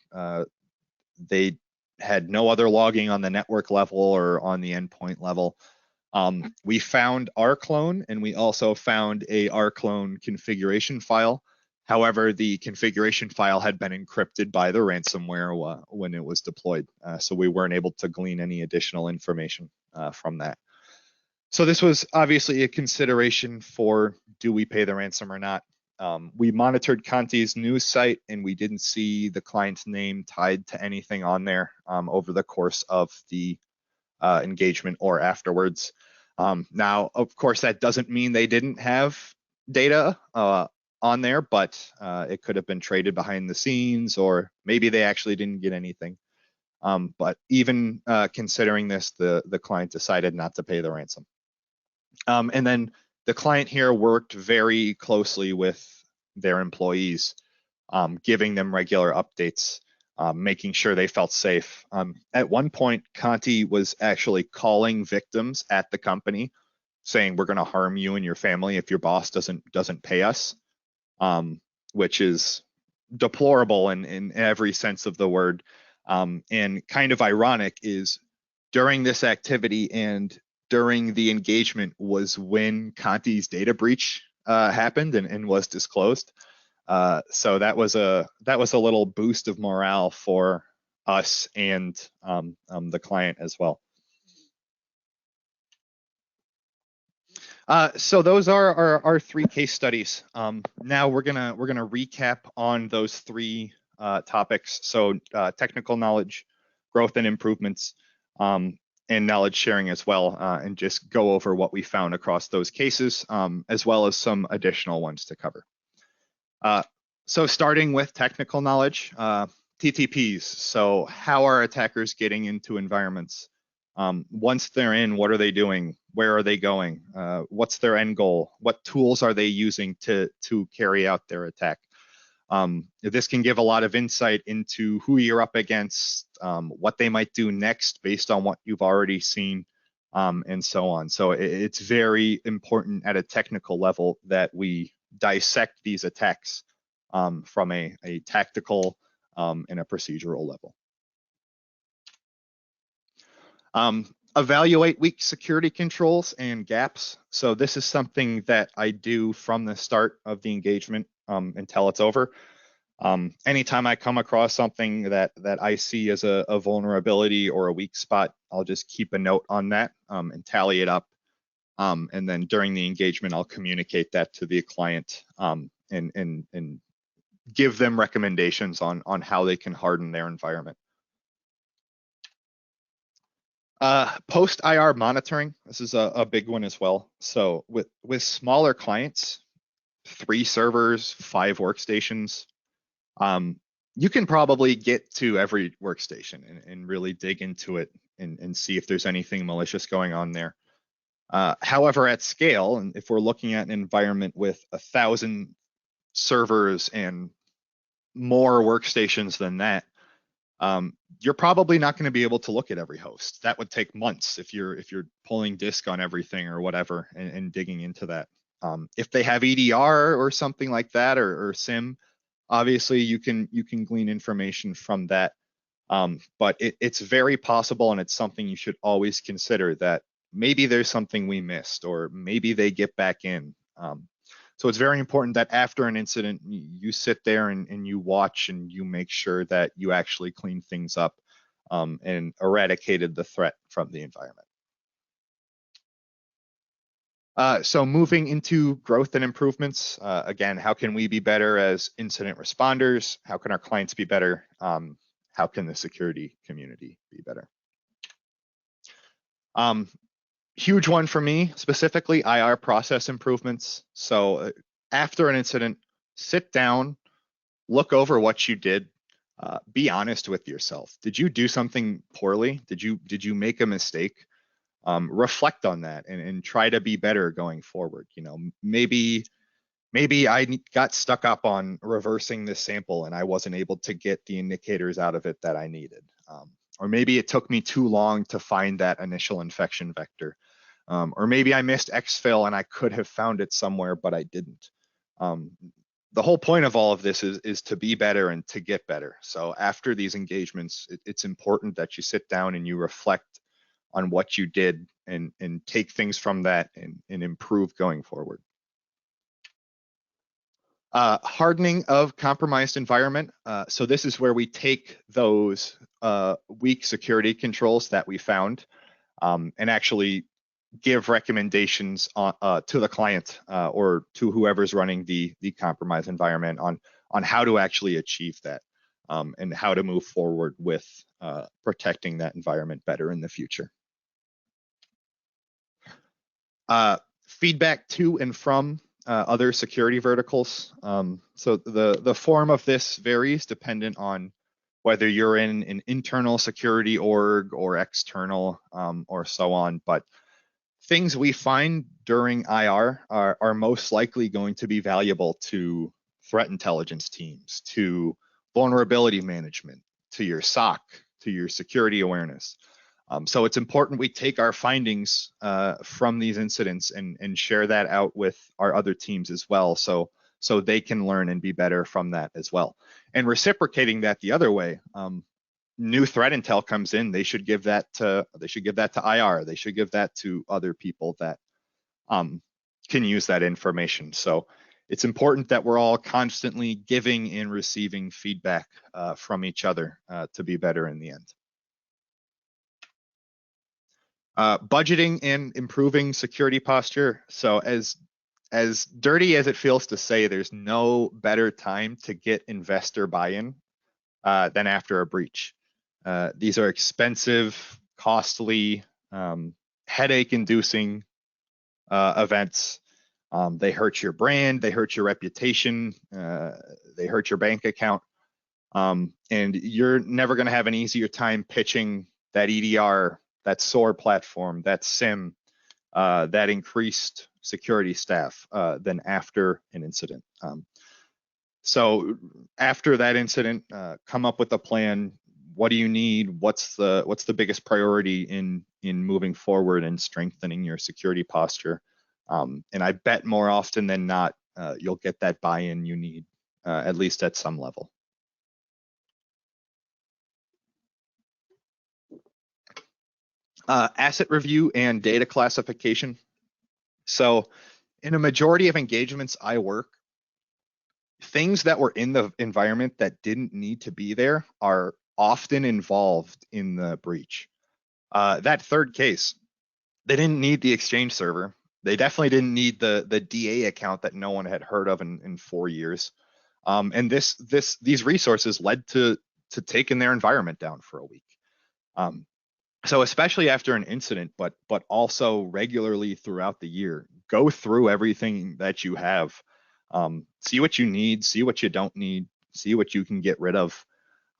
They had no other logging on the network level or on the endpoint level. We found our clone, and we also found a our clone configuration file. However, the configuration file had been encrypted by the ransomware when it was deployed, so we weren't able to glean any additional information from that. So this was obviously a consideration for, do we pay the ransom or not? We monitored Conti's news site, and we didn't see the client's name tied to anything on there over the course of the engagement or afterwards. Now, of course, that doesn't mean they didn't have data on there, but it could have been traded behind the scenes, or maybe they actually didn't get anything. But even considering this, the client decided not to pay the ransom. And then the client here worked very closely with their employees, giving them regular updates, making sure they felt safe. At one point, Conti was actually calling victims at the company, saying, "We're going to harm you and your family if your boss doesn't pay us," which is deplorable in every sense of the word. And kind of ironic is, during this activity and during the engagement was when Conti's data breach happened and was disclosed. So that was a little boost of morale for us and the client as well. So those are our 3 case studies. Now we're gonna recap on those 3 topics. So technical knowledge, growth and improvements, and knowledge sharing as well, and just go over what we found across those cases, as well as some additional ones to cover. So starting with technical knowledge, TTPs. So how are attackers getting into environments? Once they're in, what are they doing? Where are they going? What's their end goal? What tools are they using to carry out their attack? This can give a lot of insight into who you're up against, what they might do next based on what you've already seen, and so on. So it's very important at a technical level that we dissect these attacks from a tactical and a procedural level. Evaluate weak security controls and gaps. So this is something that I do from the start of the engagement until it's over. Anytime I come across something that I see as a vulnerability or a weak spot, I'll just keep a note on that and tally it up. And then during the engagement, I'll communicate that to the client and give them recommendations on how they can harden their environment. Post IR monitoring, this is a big one as well. So with smaller clients, 3 servers, 5 workstations, you can probably get to every workstation and really dig into it and see if there's anything malicious going on there. However, at scale, and if we're looking at an environment with 1,000 servers and more workstations than that, you're probably not going to be able to look at every host. That would take months if you're pulling disk on everything or whatever and digging into that. If they have EDR or something like that, or SIM, obviously you can glean information from that. But it's very possible, and it's something you should always consider, that maybe there's something we missed, or maybe they get back in. So it's very important that after an incident, you sit there and you watch and you make sure that you actually clean things up and eradicated the threat from the environment. So moving into growth and improvements, again, how can we be better as incident responders? How can our clients be better? How can the security community be better? Huge one for me, specifically IR process improvements. So after an incident, sit down, look over what you did, be honest with yourself. Did you do something poorly? Did you make a mistake? Reflect on that and try to be better going forward. You know, maybe I got stuck up on reversing this sample and I wasn't able to get the indicators out of it that I needed. Or maybe it took me too long to find that initial infection vector. Or maybe I missed exfil and I could have found it somewhere, but I didn't. The whole point of all of this is to be better and to get better. So after these engagements, it's important that you sit down and you reflect what you did and take things from that and improve going forward. Hardening of compromised environment. So this is where we take those weak security controls that we found and actually give recommendations to the client or to whoever's running the compromised environment on how to actually achieve that and how to move forward with protecting that environment better in the future. Feedback to and from other security verticals. So the form of this varies dependent on whether you're in an internal security org or external or so on. But things we find during IR are most likely going to be valuable to threat intelligence teams, to vulnerability management, to your SOC, to your security awareness. So it's important we take our findings from these incidents and share that out with our other teams as well, so they can learn and be better from that as well. And reciprocating that the other way, new threat intel comes in, they should give that to IR, they should give that to other people that can use that information. So it's important that we're all constantly giving and receiving feedback from each other to be better in the end. Budgeting and improving security posture. So as dirty as it feels to say, there's no better time to get investor buy-in than after a breach. These are expensive, costly, headache-inducing events. They hurt your brand, they hurt your reputation, they hurt your bank account, and you're never going to have an easier time pitching that EDR, that SOAR platform, that SIM, that increased security staff than after an incident. So after that incident, come up with a plan. What do you need? What's the biggest priority in moving forward and strengthening your security posture? And I bet more often than not, you'll get that buy-in you need, at least at some level. Asset review and data classification. So in a majority of engagements I work, things that were in the environment that didn't need to be there are often involved in the breach. That third case, they didn't need the Exchange server. They definitely didn't need the DA account that no one had heard of in 4 years. And these resources led to taking their environment down for a week. So especially after an incident, but also regularly throughout the year, go through everything that you have, see what you need, see what you don't need, see what you can get rid of.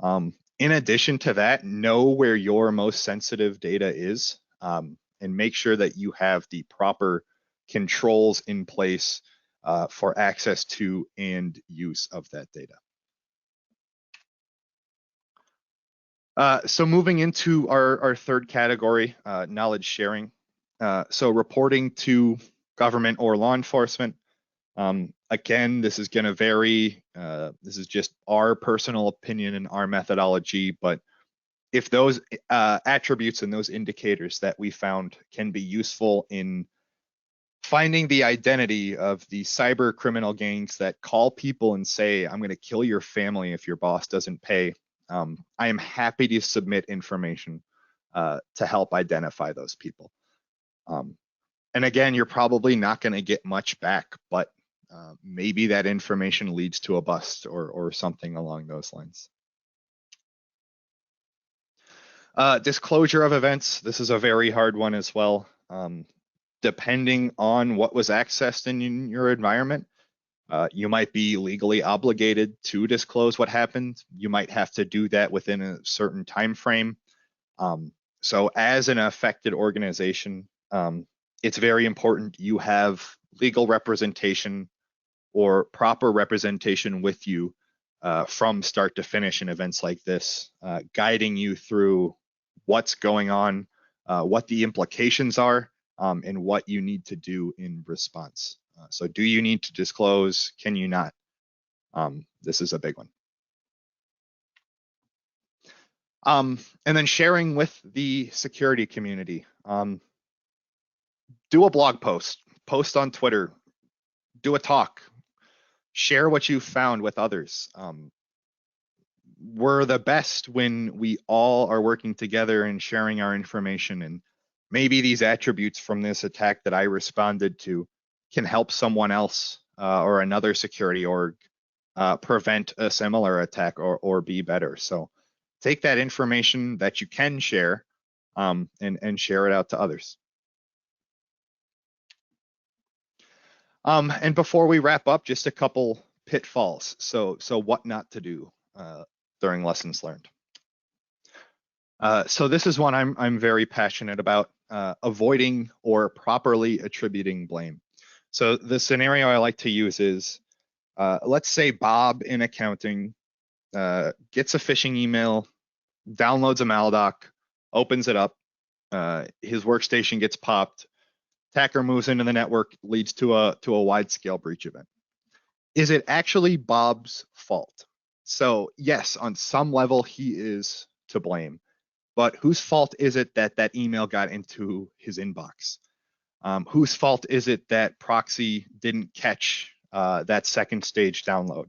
In addition to that, know where your most sensitive data is, and make sure that you have the proper controls in place for access to and use of that data. So moving into our third category, knowledge sharing. So reporting to government or law enforcement. Again, this is going to vary. This is just our personal opinion and our methodology, but if those attributes and those indicators that we found can be useful in finding the identity of the cyber criminal gangs that call people and say, I'm going to kill your family if your boss doesn't pay, I am happy to submit information to help identify those people. And again, you're probably not going to get much back, but maybe that information leads to a bust or something along those lines. Disclosure of events. This is a very hard one as well. Depending on what was accessed in your environment, you might be legally obligated to disclose what happened. You might have to do that within a certain time frame. So as an affected organization, it's very important you have legal representation or proper representation with you from start to finish in events like this, guiding you through what's going on, what the implications are, and what you need to do in response. So do you need to disclose? Can you not? This is a big one. And then sharing with the security community. Do a blog post, post on Twitter, do a talk, share what you found with others. We're the best when we all are working together and sharing our information, and maybe these attributes from this attack that I responded to can help someone else or another security org prevent a similar attack or be better. So take that information that you can share and share it out to others. And before we wrap up, just a couple pitfalls. So what not to do during lessons learned. So this is one I'm very passionate about, avoiding or properly attributing blame. So the scenario I like to use is, let's say Bob in accounting gets a phishing email, downloads a maldoc, opens it up, his workstation gets popped, attacker moves into the network, leads to a wide-scale breach event. Is it actually Bob's fault? So yes, on some level he is to blame, but whose fault is it that that email got into his inbox? Whose fault is it that proxy didn't catch that second stage download?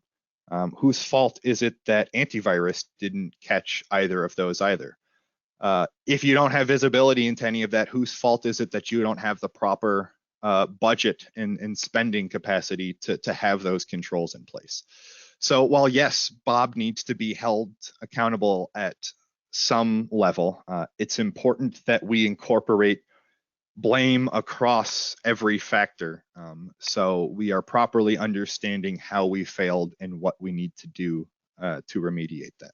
Whose fault is it that antivirus didn't catch either of those either? If you don't have visibility into any of that, whose fault is it that you don't have the proper budget and spending capacity to have those controls in place? So while yes, Bob needs to be held accountable at some level, it's important that we incorporate blame across every factor, so we are properly understanding how we failed and what we need to do to remediate that.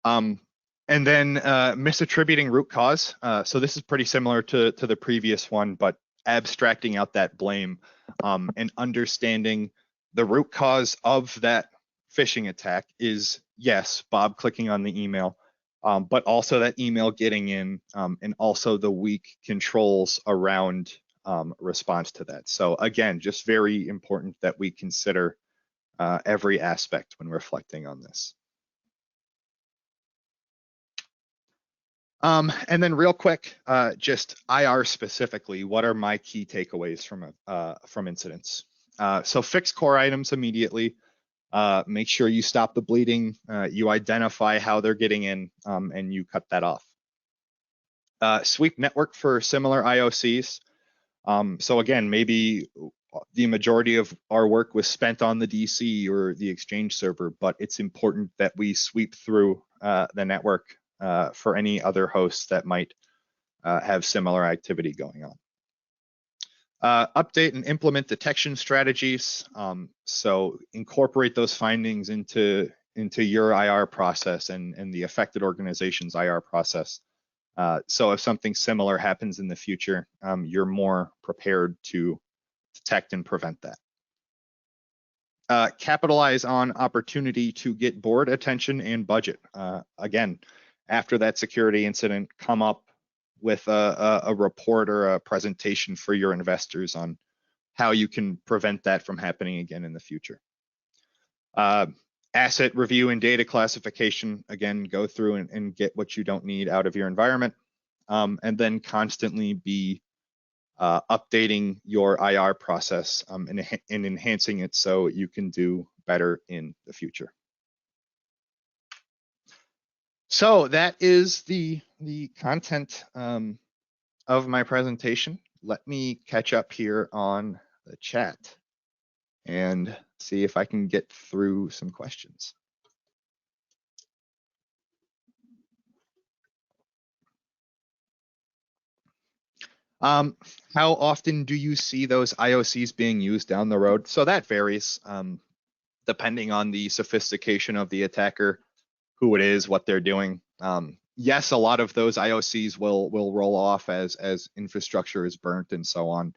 And then misattributing root cause. So this is pretty similar to the previous one, but abstracting out that blame and understanding the root cause of that phishing attack is, yes, Bob clicking on the email, but also that email getting in and also the weak controls around response to that. So again, just very important that we consider every aspect when reflecting on this. And then real quick, just IR specifically, what are my key takeaways from incidents? So fix core items immediately. Make sure you stop the bleeding, you identify how they're getting in, and you cut that off. Sweep network for similar IOCs. So again, maybe the majority of our work was spent on the DC or the Exchange server, but it's important that we sweep through the network for any other hosts that might have similar activity going on. Update and implement detection strategies. So incorporate those findings into your IR process and the affected organization's IR process. So if something similar happens in the future, you're more prepared to detect and prevent that. Capitalize on opportunity to get board attention and budget. Again, after that security incident, come up with a report or a presentation for your investors on how you can prevent that from happening again in the future. Asset review and data classification, again, go through and get what you don't need out of your environment, and then constantly be updating your IR process and enhancing it so you can do better in the future. So that is the content of my presentation. Let me catch up here on the chat and see if I can get through some questions. How often do you see those IOCs being used down the road? So that varies depending on the sophistication of the attacker, who it is, what they're doing. Yes, a lot of those IOCs will roll off as infrastructure is burnt and so on.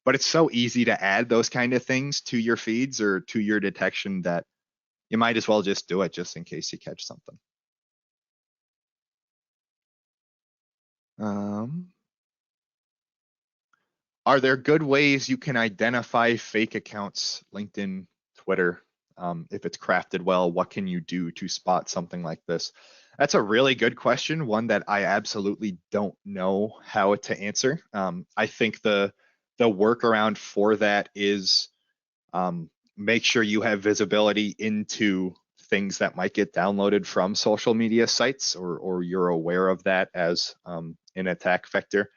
But it's so easy to add those kind of things to your feeds or to your detection that you might as well just do it just in case you catch something. Are there good ways you can identify fake accounts, LinkedIn, Twitter? if it's crafted well, what can you do to spot something like this? That's a really good question, one that I absolutely don't know how to answer. I think the workaround for that is make sure you have visibility into things that might get downloaded from social media sites, or you're aware of that as an attack vector.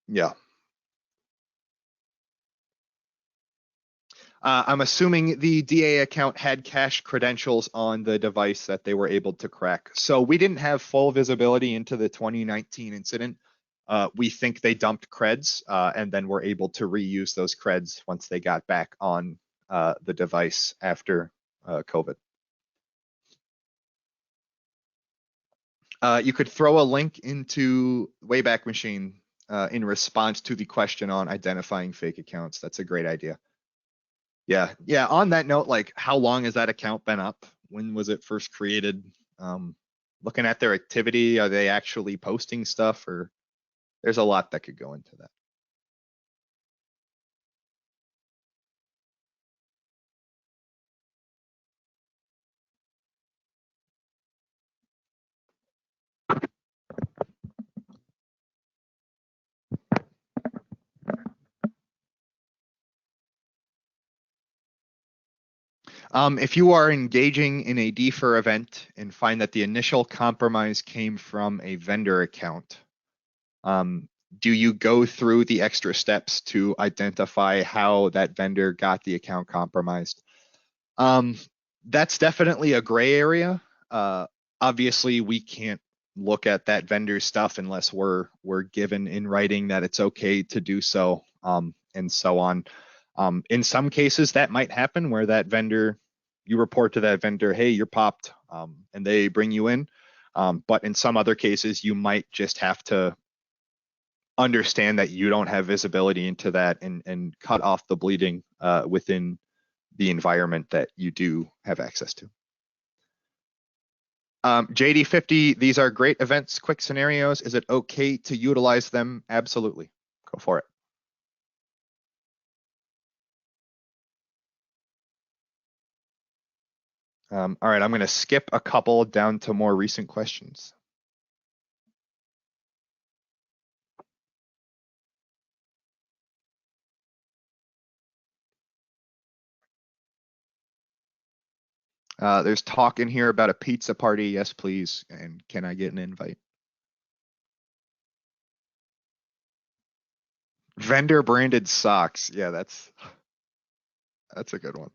Yeah. I'm assuming the DA account had cache credentials on the device that they were able to crack. So we didn't have full visibility into the 2019 incident. We think they dumped creds and then were able to reuse those creds once they got back on the device after COVID. You could throw a link into Wayback Machine in response to the question on identifying fake accounts. That's a great idea. Yeah. On that note, like, how long has that account been up? When was it first created? Looking at their activity, are they actually posting stuff? Or there's a lot that could go into that. If you are engaging in a defer event and find that the initial compromise came from a vendor account, do you go through the extra steps to identify how that vendor got the account compromised? That's definitely a gray area. Obviously, we can't look at that vendor stuff unless we're given in writing that it's okay to do so, and so on. In some cases, that might happen where that vendor, you report to that vendor, hey, you're popped, and they bring you in. But in some other cases, you might just have to understand that you don't have visibility into that and cut off the bleeding within the environment that you do have access to. JD50, these are great events, quick scenarios. Is it okay to utilize them? Absolutely. Go for it. All right, I'm going to skip a couple down to more recent questions. There's talk in here about a pizza party. Yes, please. And can I get an invite? Vendor branded socks. Yeah, that's a good one.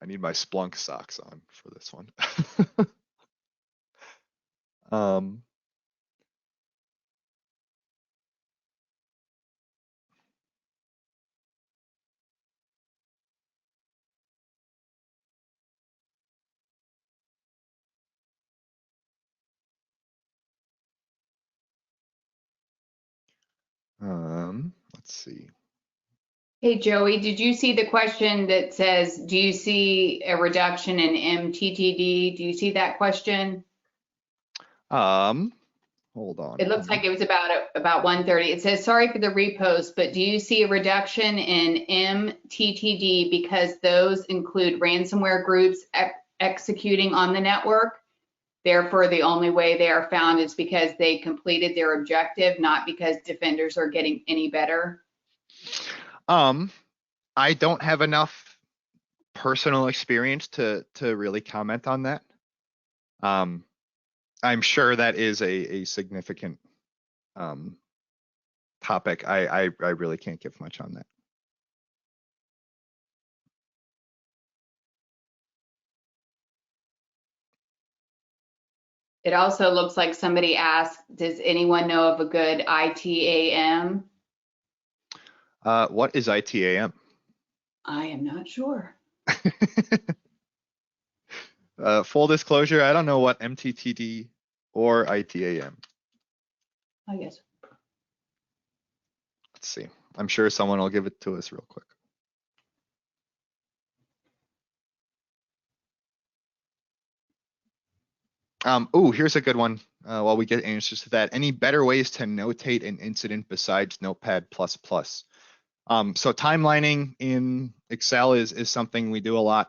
I need my Splunk socks on for this one. Let's see. Hey, Joey, did you see the question that says, do you see a reduction in MTTD? Do you see that question? Hold on. It looks like it was about 1:30. It says, sorry for the repost, but do you see a reduction in MTTD because those include ransomware groups executing on the network? Therefore, the only way they are found is because they completed their objective, not because defenders are getting any better. I don't have enough personal experience to really comment on that. I'm sure that is a significant topic. I really can't give much on that. It also looks like somebody asked, does anyone know of a good ITAM? What is ITAM? I am not sure. Full disclosure, I don't know what MTTD or ITAM. I guess. Let's see. I'm sure someone will give it to us real quick. Here's a good one. While we get answers to that, any better ways to notate an incident besides Notepad++? So timelining in Excel is something we do a lot.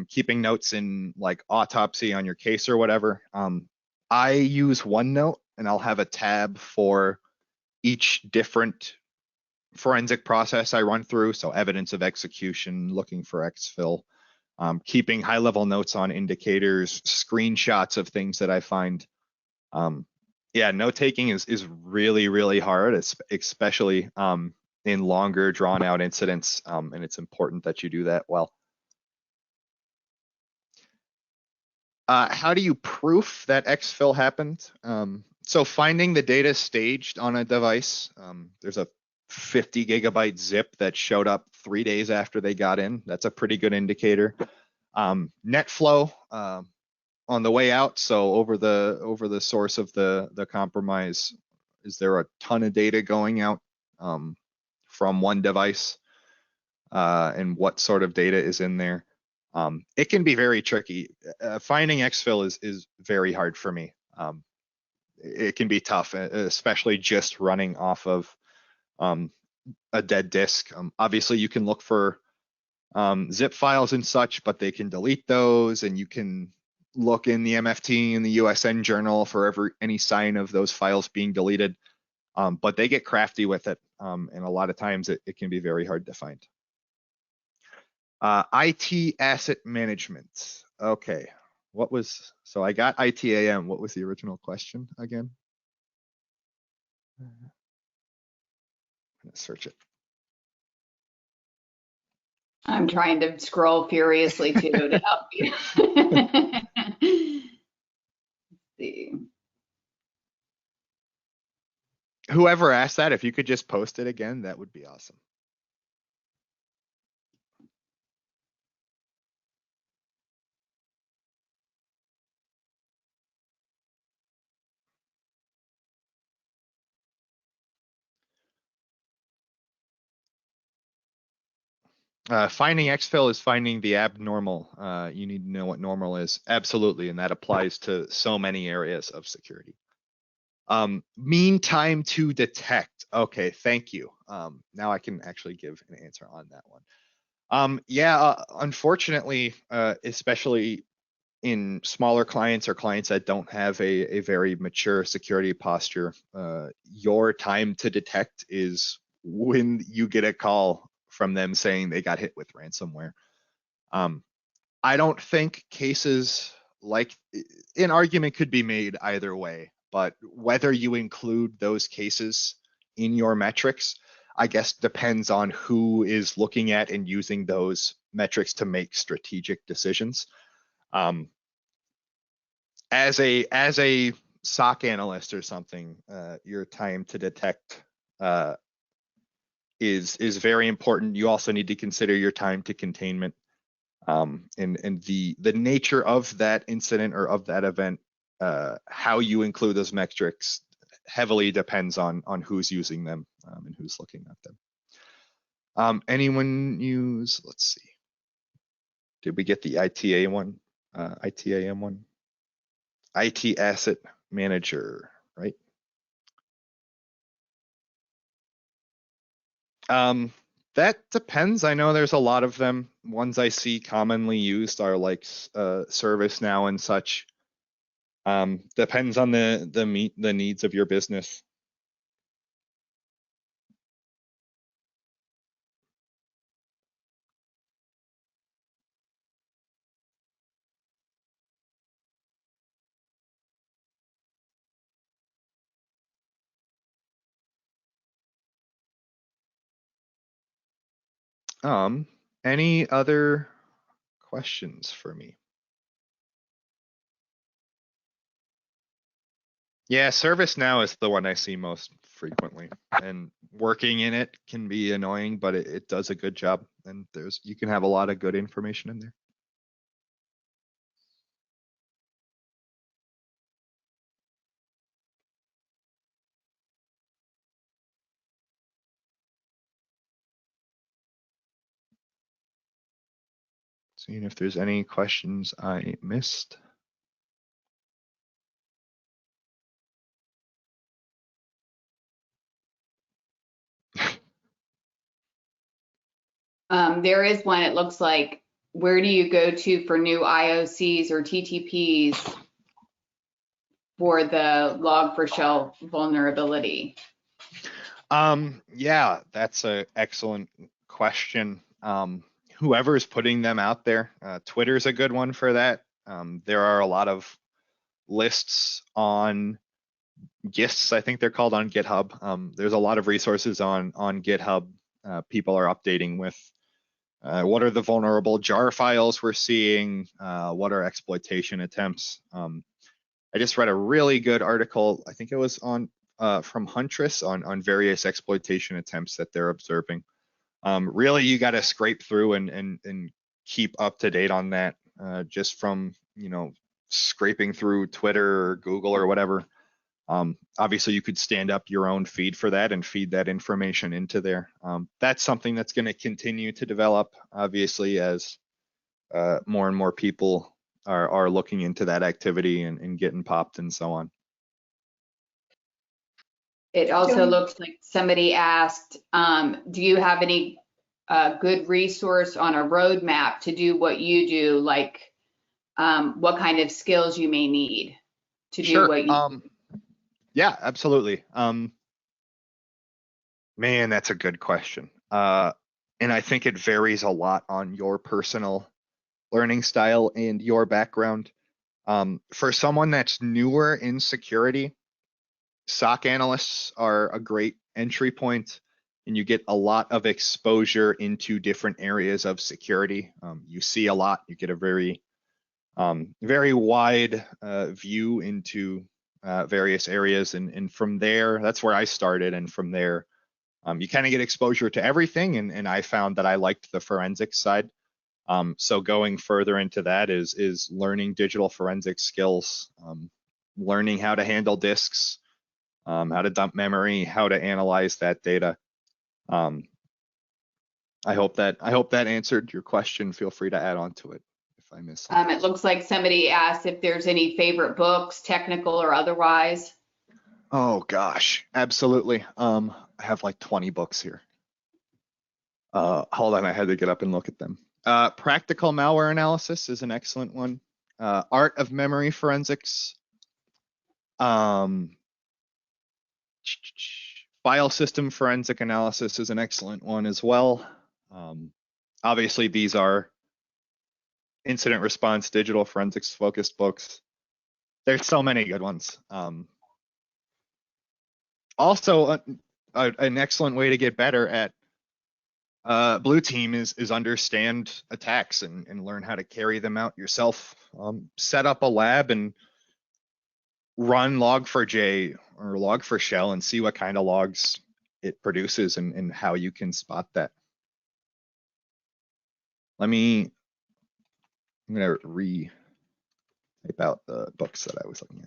Keeping notes in like autopsy on your case or whatever. I use OneNote, and I'll have a tab for each different forensic process I run through. So evidence of execution, looking for exfil, keeping high-level notes on indicators, screenshots of things that I find. Yeah, note taking is really, really hard, especially in longer, drawn-out incidents, and it's important that you do that well. How do you proof that exfil happened? So finding the data staged on a device, there's a 50 gigabyte zip that showed up 3 days after they got in. That's a pretty good indicator. Net flow on the way out, so over the source of the compromise, is there a ton of data going out from one device, and what sort of data is in there? It can be very tricky. Finding exfil is very hard for me. It can be tough, especially just running off of a dead disk. Obviously, you can look for zip files and such, but they can delete those, and you can look in the MFT and the USN journal for any sign of those files being deleted. But they get crafty with it, and a lot of times it can be very hard to find. IT asset management. Okay, so I got ITAM. What was the original question again? I'm gonna search it. I'm trying to scroll furiously too to help you. Let's see. Whoever asked that, if you could just post it again, that would be awesome. Finding exfil is finding the abnormal. You need to know what normal is. Absolutely, and that applies to so many areas of security. Mean time to detect. Okay, thank you. Now I can actually give an answer on that one. Unfortunately, especially in smaller clients or clients that don't have a very mature security posture, your time to detect is when you get a call from them saying they got hit with ransomware. I don't think cases like an argument could be made either way, but whether you include those cases in your metrics, I guess depends on who is looking at and using those metrics to make strategic decisions. As a SOC analyst or something, your time to detect is very important. You also need to consider your time to containment, and the nature of that incident or of that event. How you include those metrics heavily depends on who's using them and who's looking at them. Anyone use? Let's see. Did we get the ITAM one? IT Asset Manager, right? That depends. I know there's a lot of them. Ones I see commonly used are like ServiceNow and such. Depends on the needs of your business. Any other questions for me? Yeah, ServiceNow is the one I see most frequently, and working in it can be annoying, but it does a good job, and you can have a lot of good information in there. Seeing if there's any questions I missed. There is one, it looks like, where do you go to for new IOCs or TTPs for the Log4Shell vulnerability? Yeah, that's an excellent question. Whoever is putting them out there, Twitter's a good one for that. There are a lot of lists on GISTs, I think they're called, on GitHub. There's a lot of resources on GitHub. People are updating with what are the vulnerable jar files we're seeing, what are exploitation attempts. I just read a really good article, I think it was on from Huntress on various exploitation attempts that they're observing. Really, you got to scrape through and keep up to date on that, just from, you know, scraping through Twitter or Google or whatever. Obviously, you could stand up your own feed for that and feed that information into there. That's something that's going to continue to develop, obviously, as more and more people are looking into that activity and getting popped and so on. It also looks like somebody asked, do you have any good resource on a roadmap to do what you do, like what kind of skills you may need to do what you do? Yeah, absolutely. Man, that's a good question. And I think it varies a lot on your personal learning style and your background. For someone that's newer in security, SOC analysts are a great entry point, and you get a lot of exposure into different areas of security. You see a lot, you get a very wide view into various areas, and from there, that's where I started, and from there, you kind of get exposure to everything, and I found that I liked the forensics side. So going further into that is learning digital forensics skills, learning how to handle disks, how to dump memory, how to analyze that data. I hope that answered your question. Feel free to add on to it if I missed something. It looks like somebody asked if there's any favorite books, technical or otherwise. Oh gosh, absolutely. I have like 20 books here. Hold on, I had to get up and look at them. Practical Malware Analysis is an excellent one. Art of Memory Forensics. File System Forensic Analysis is an excellent one as well. Obviously, these are incident response, digital forensics focused books. There's so many good ones. Also, an excellent way to get better at blue team is understand attacks and learn how to carry them out yourself. Set up a lab and run log4j or log4shell and see what kind of logs it produces and how you can spot that. I'm gonna type out the books that I was looking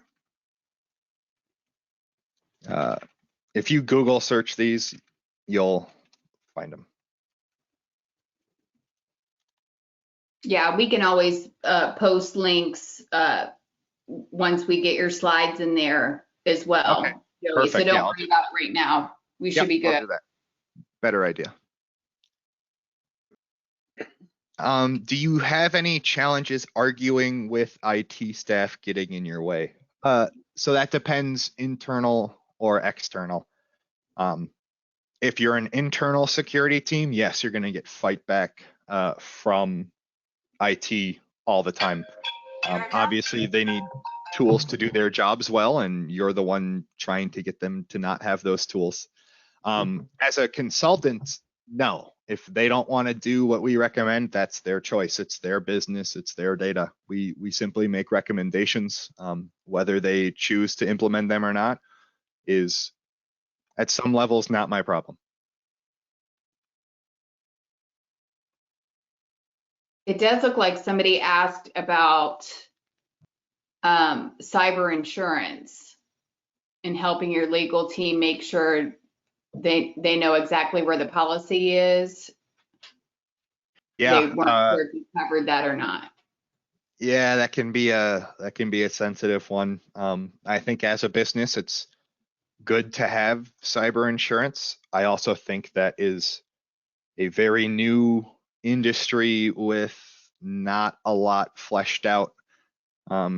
at. If you Google search these, you'll find them. Yeah, we can always post links once we get your slides in there as well. Okay. Joey, Perfect. so don't worry about it right now. We should be good. I'll do that. Better idea. Do you have any challenges arguing with IT staff getting in your way? So that depends, internal or external. If you're an internal security team, yes, you're going to get fight back from IT all the time. Obviously, they need tools to do their jobs well, and you're the one trying to get them to not have those tools. As a consultant, no. If they don't want to do what we recommend, that's their choice. It's their business. It's their data. We simply make recommendations. Whether they choose to implement them or not is, at some levels, not my problem. It does look like somebody asked about cyber insurance and helping your legal team make sure they know exactly where the policy is. Yeah, they weren't sure if you covered that or not. Yeah, that can be a sensitive one. I think as a business, it's good to have cyber insurance. I also think that is a very new industry with not a lot fleshed out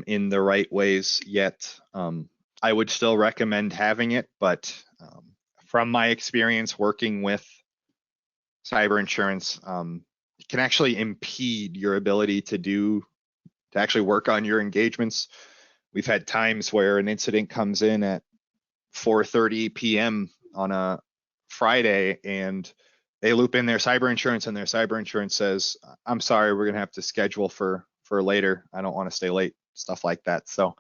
in the right ways yet. I would still recommend having it, but from my experience working with cyber insurance, it can actually impede your ability to actually work on your engagements. We've had times where an incident comes in at 4:30 p.m. on a Friday and they loop in their cyber insurance and their cyber insurance says, I'm sorry, we're gonna have to schedule for later. I don't want to stay late, stuff like that. So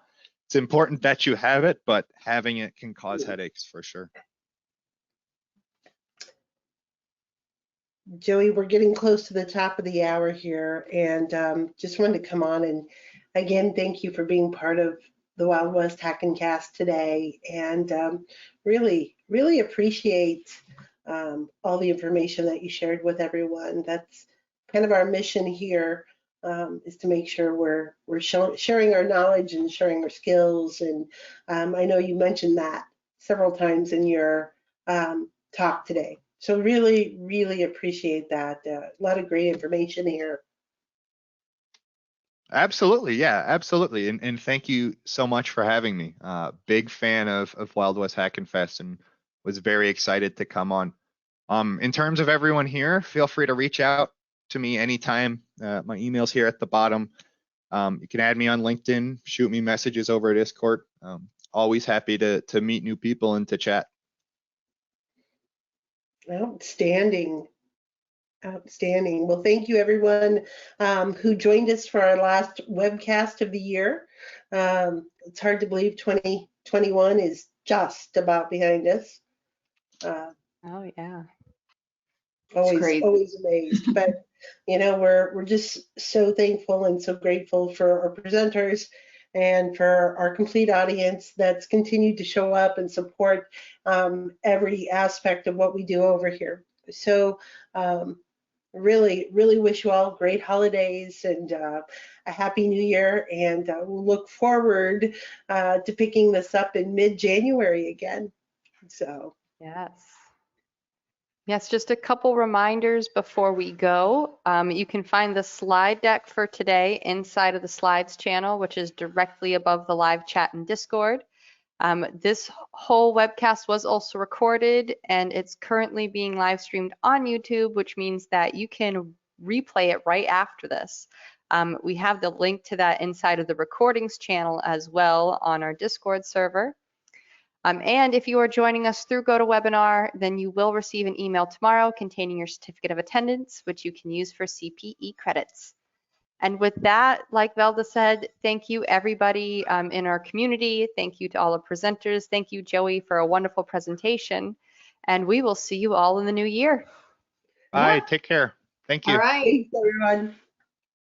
it's important that you have it, but having it can cause headaches for sure. Joey, we're getting close to the top of the hour here, and just wanted to come on and again, thank you for being part of the Wild West Hackin Cast today, and really, really appreciate all the information that you shared with everyone. That's kind of our mission here, is to make sure we're sharing our knowledge and sharing our skills. And I know you mentioned that several times in your talk today. So really, really appreciate that. A lot of great information here. Absolutely, yeah, absolutely. And thank you so much for having me. Big fan of Wild West Hackin Fest and was very excited to come on. In terms of everyone here, feel free to reach out to me anytime. My email's here at the bottom. You can add me on LinkedIn, shoot me messages over Discord. Always happy to meet new people and to chat. Outstanding. Outstanding. Well, thank you everyone who joined us for our last webcast of the year. It's hard to believe 2021 is just about behind us. Oh yeah. Always amazed. But you know, we're just so thankful and so grateful for our presenters and for our complete audience that's continued to show up and support every aspect of what we do over here. So really, really wish you all great holidays and a happy new year, and we'll look forward to picking this up in mid-January again. So yes, just a couple reminders before we go. You can find the slide deck for today inside of the slides channel, which is directly above the live chat in Discord. This whole webcast was also recorded and it's currently being live streamed on YouTube, which means that you can replay it right after this. We have the link to that inside of the recordings channel as well on our Discord server. And if you are joining us through GoToWebinar, then you will receive an email tomorrow containing your certificate of attendance, which you can use for CPE credits. And with that, like Velda said, thank you everybody in our community. Thank you to all the presenters. Thank you, Joey, for a wonderful presentation. And we will see you all in the new year. Bye, take care. Thank you. All right. Thanks, everyone.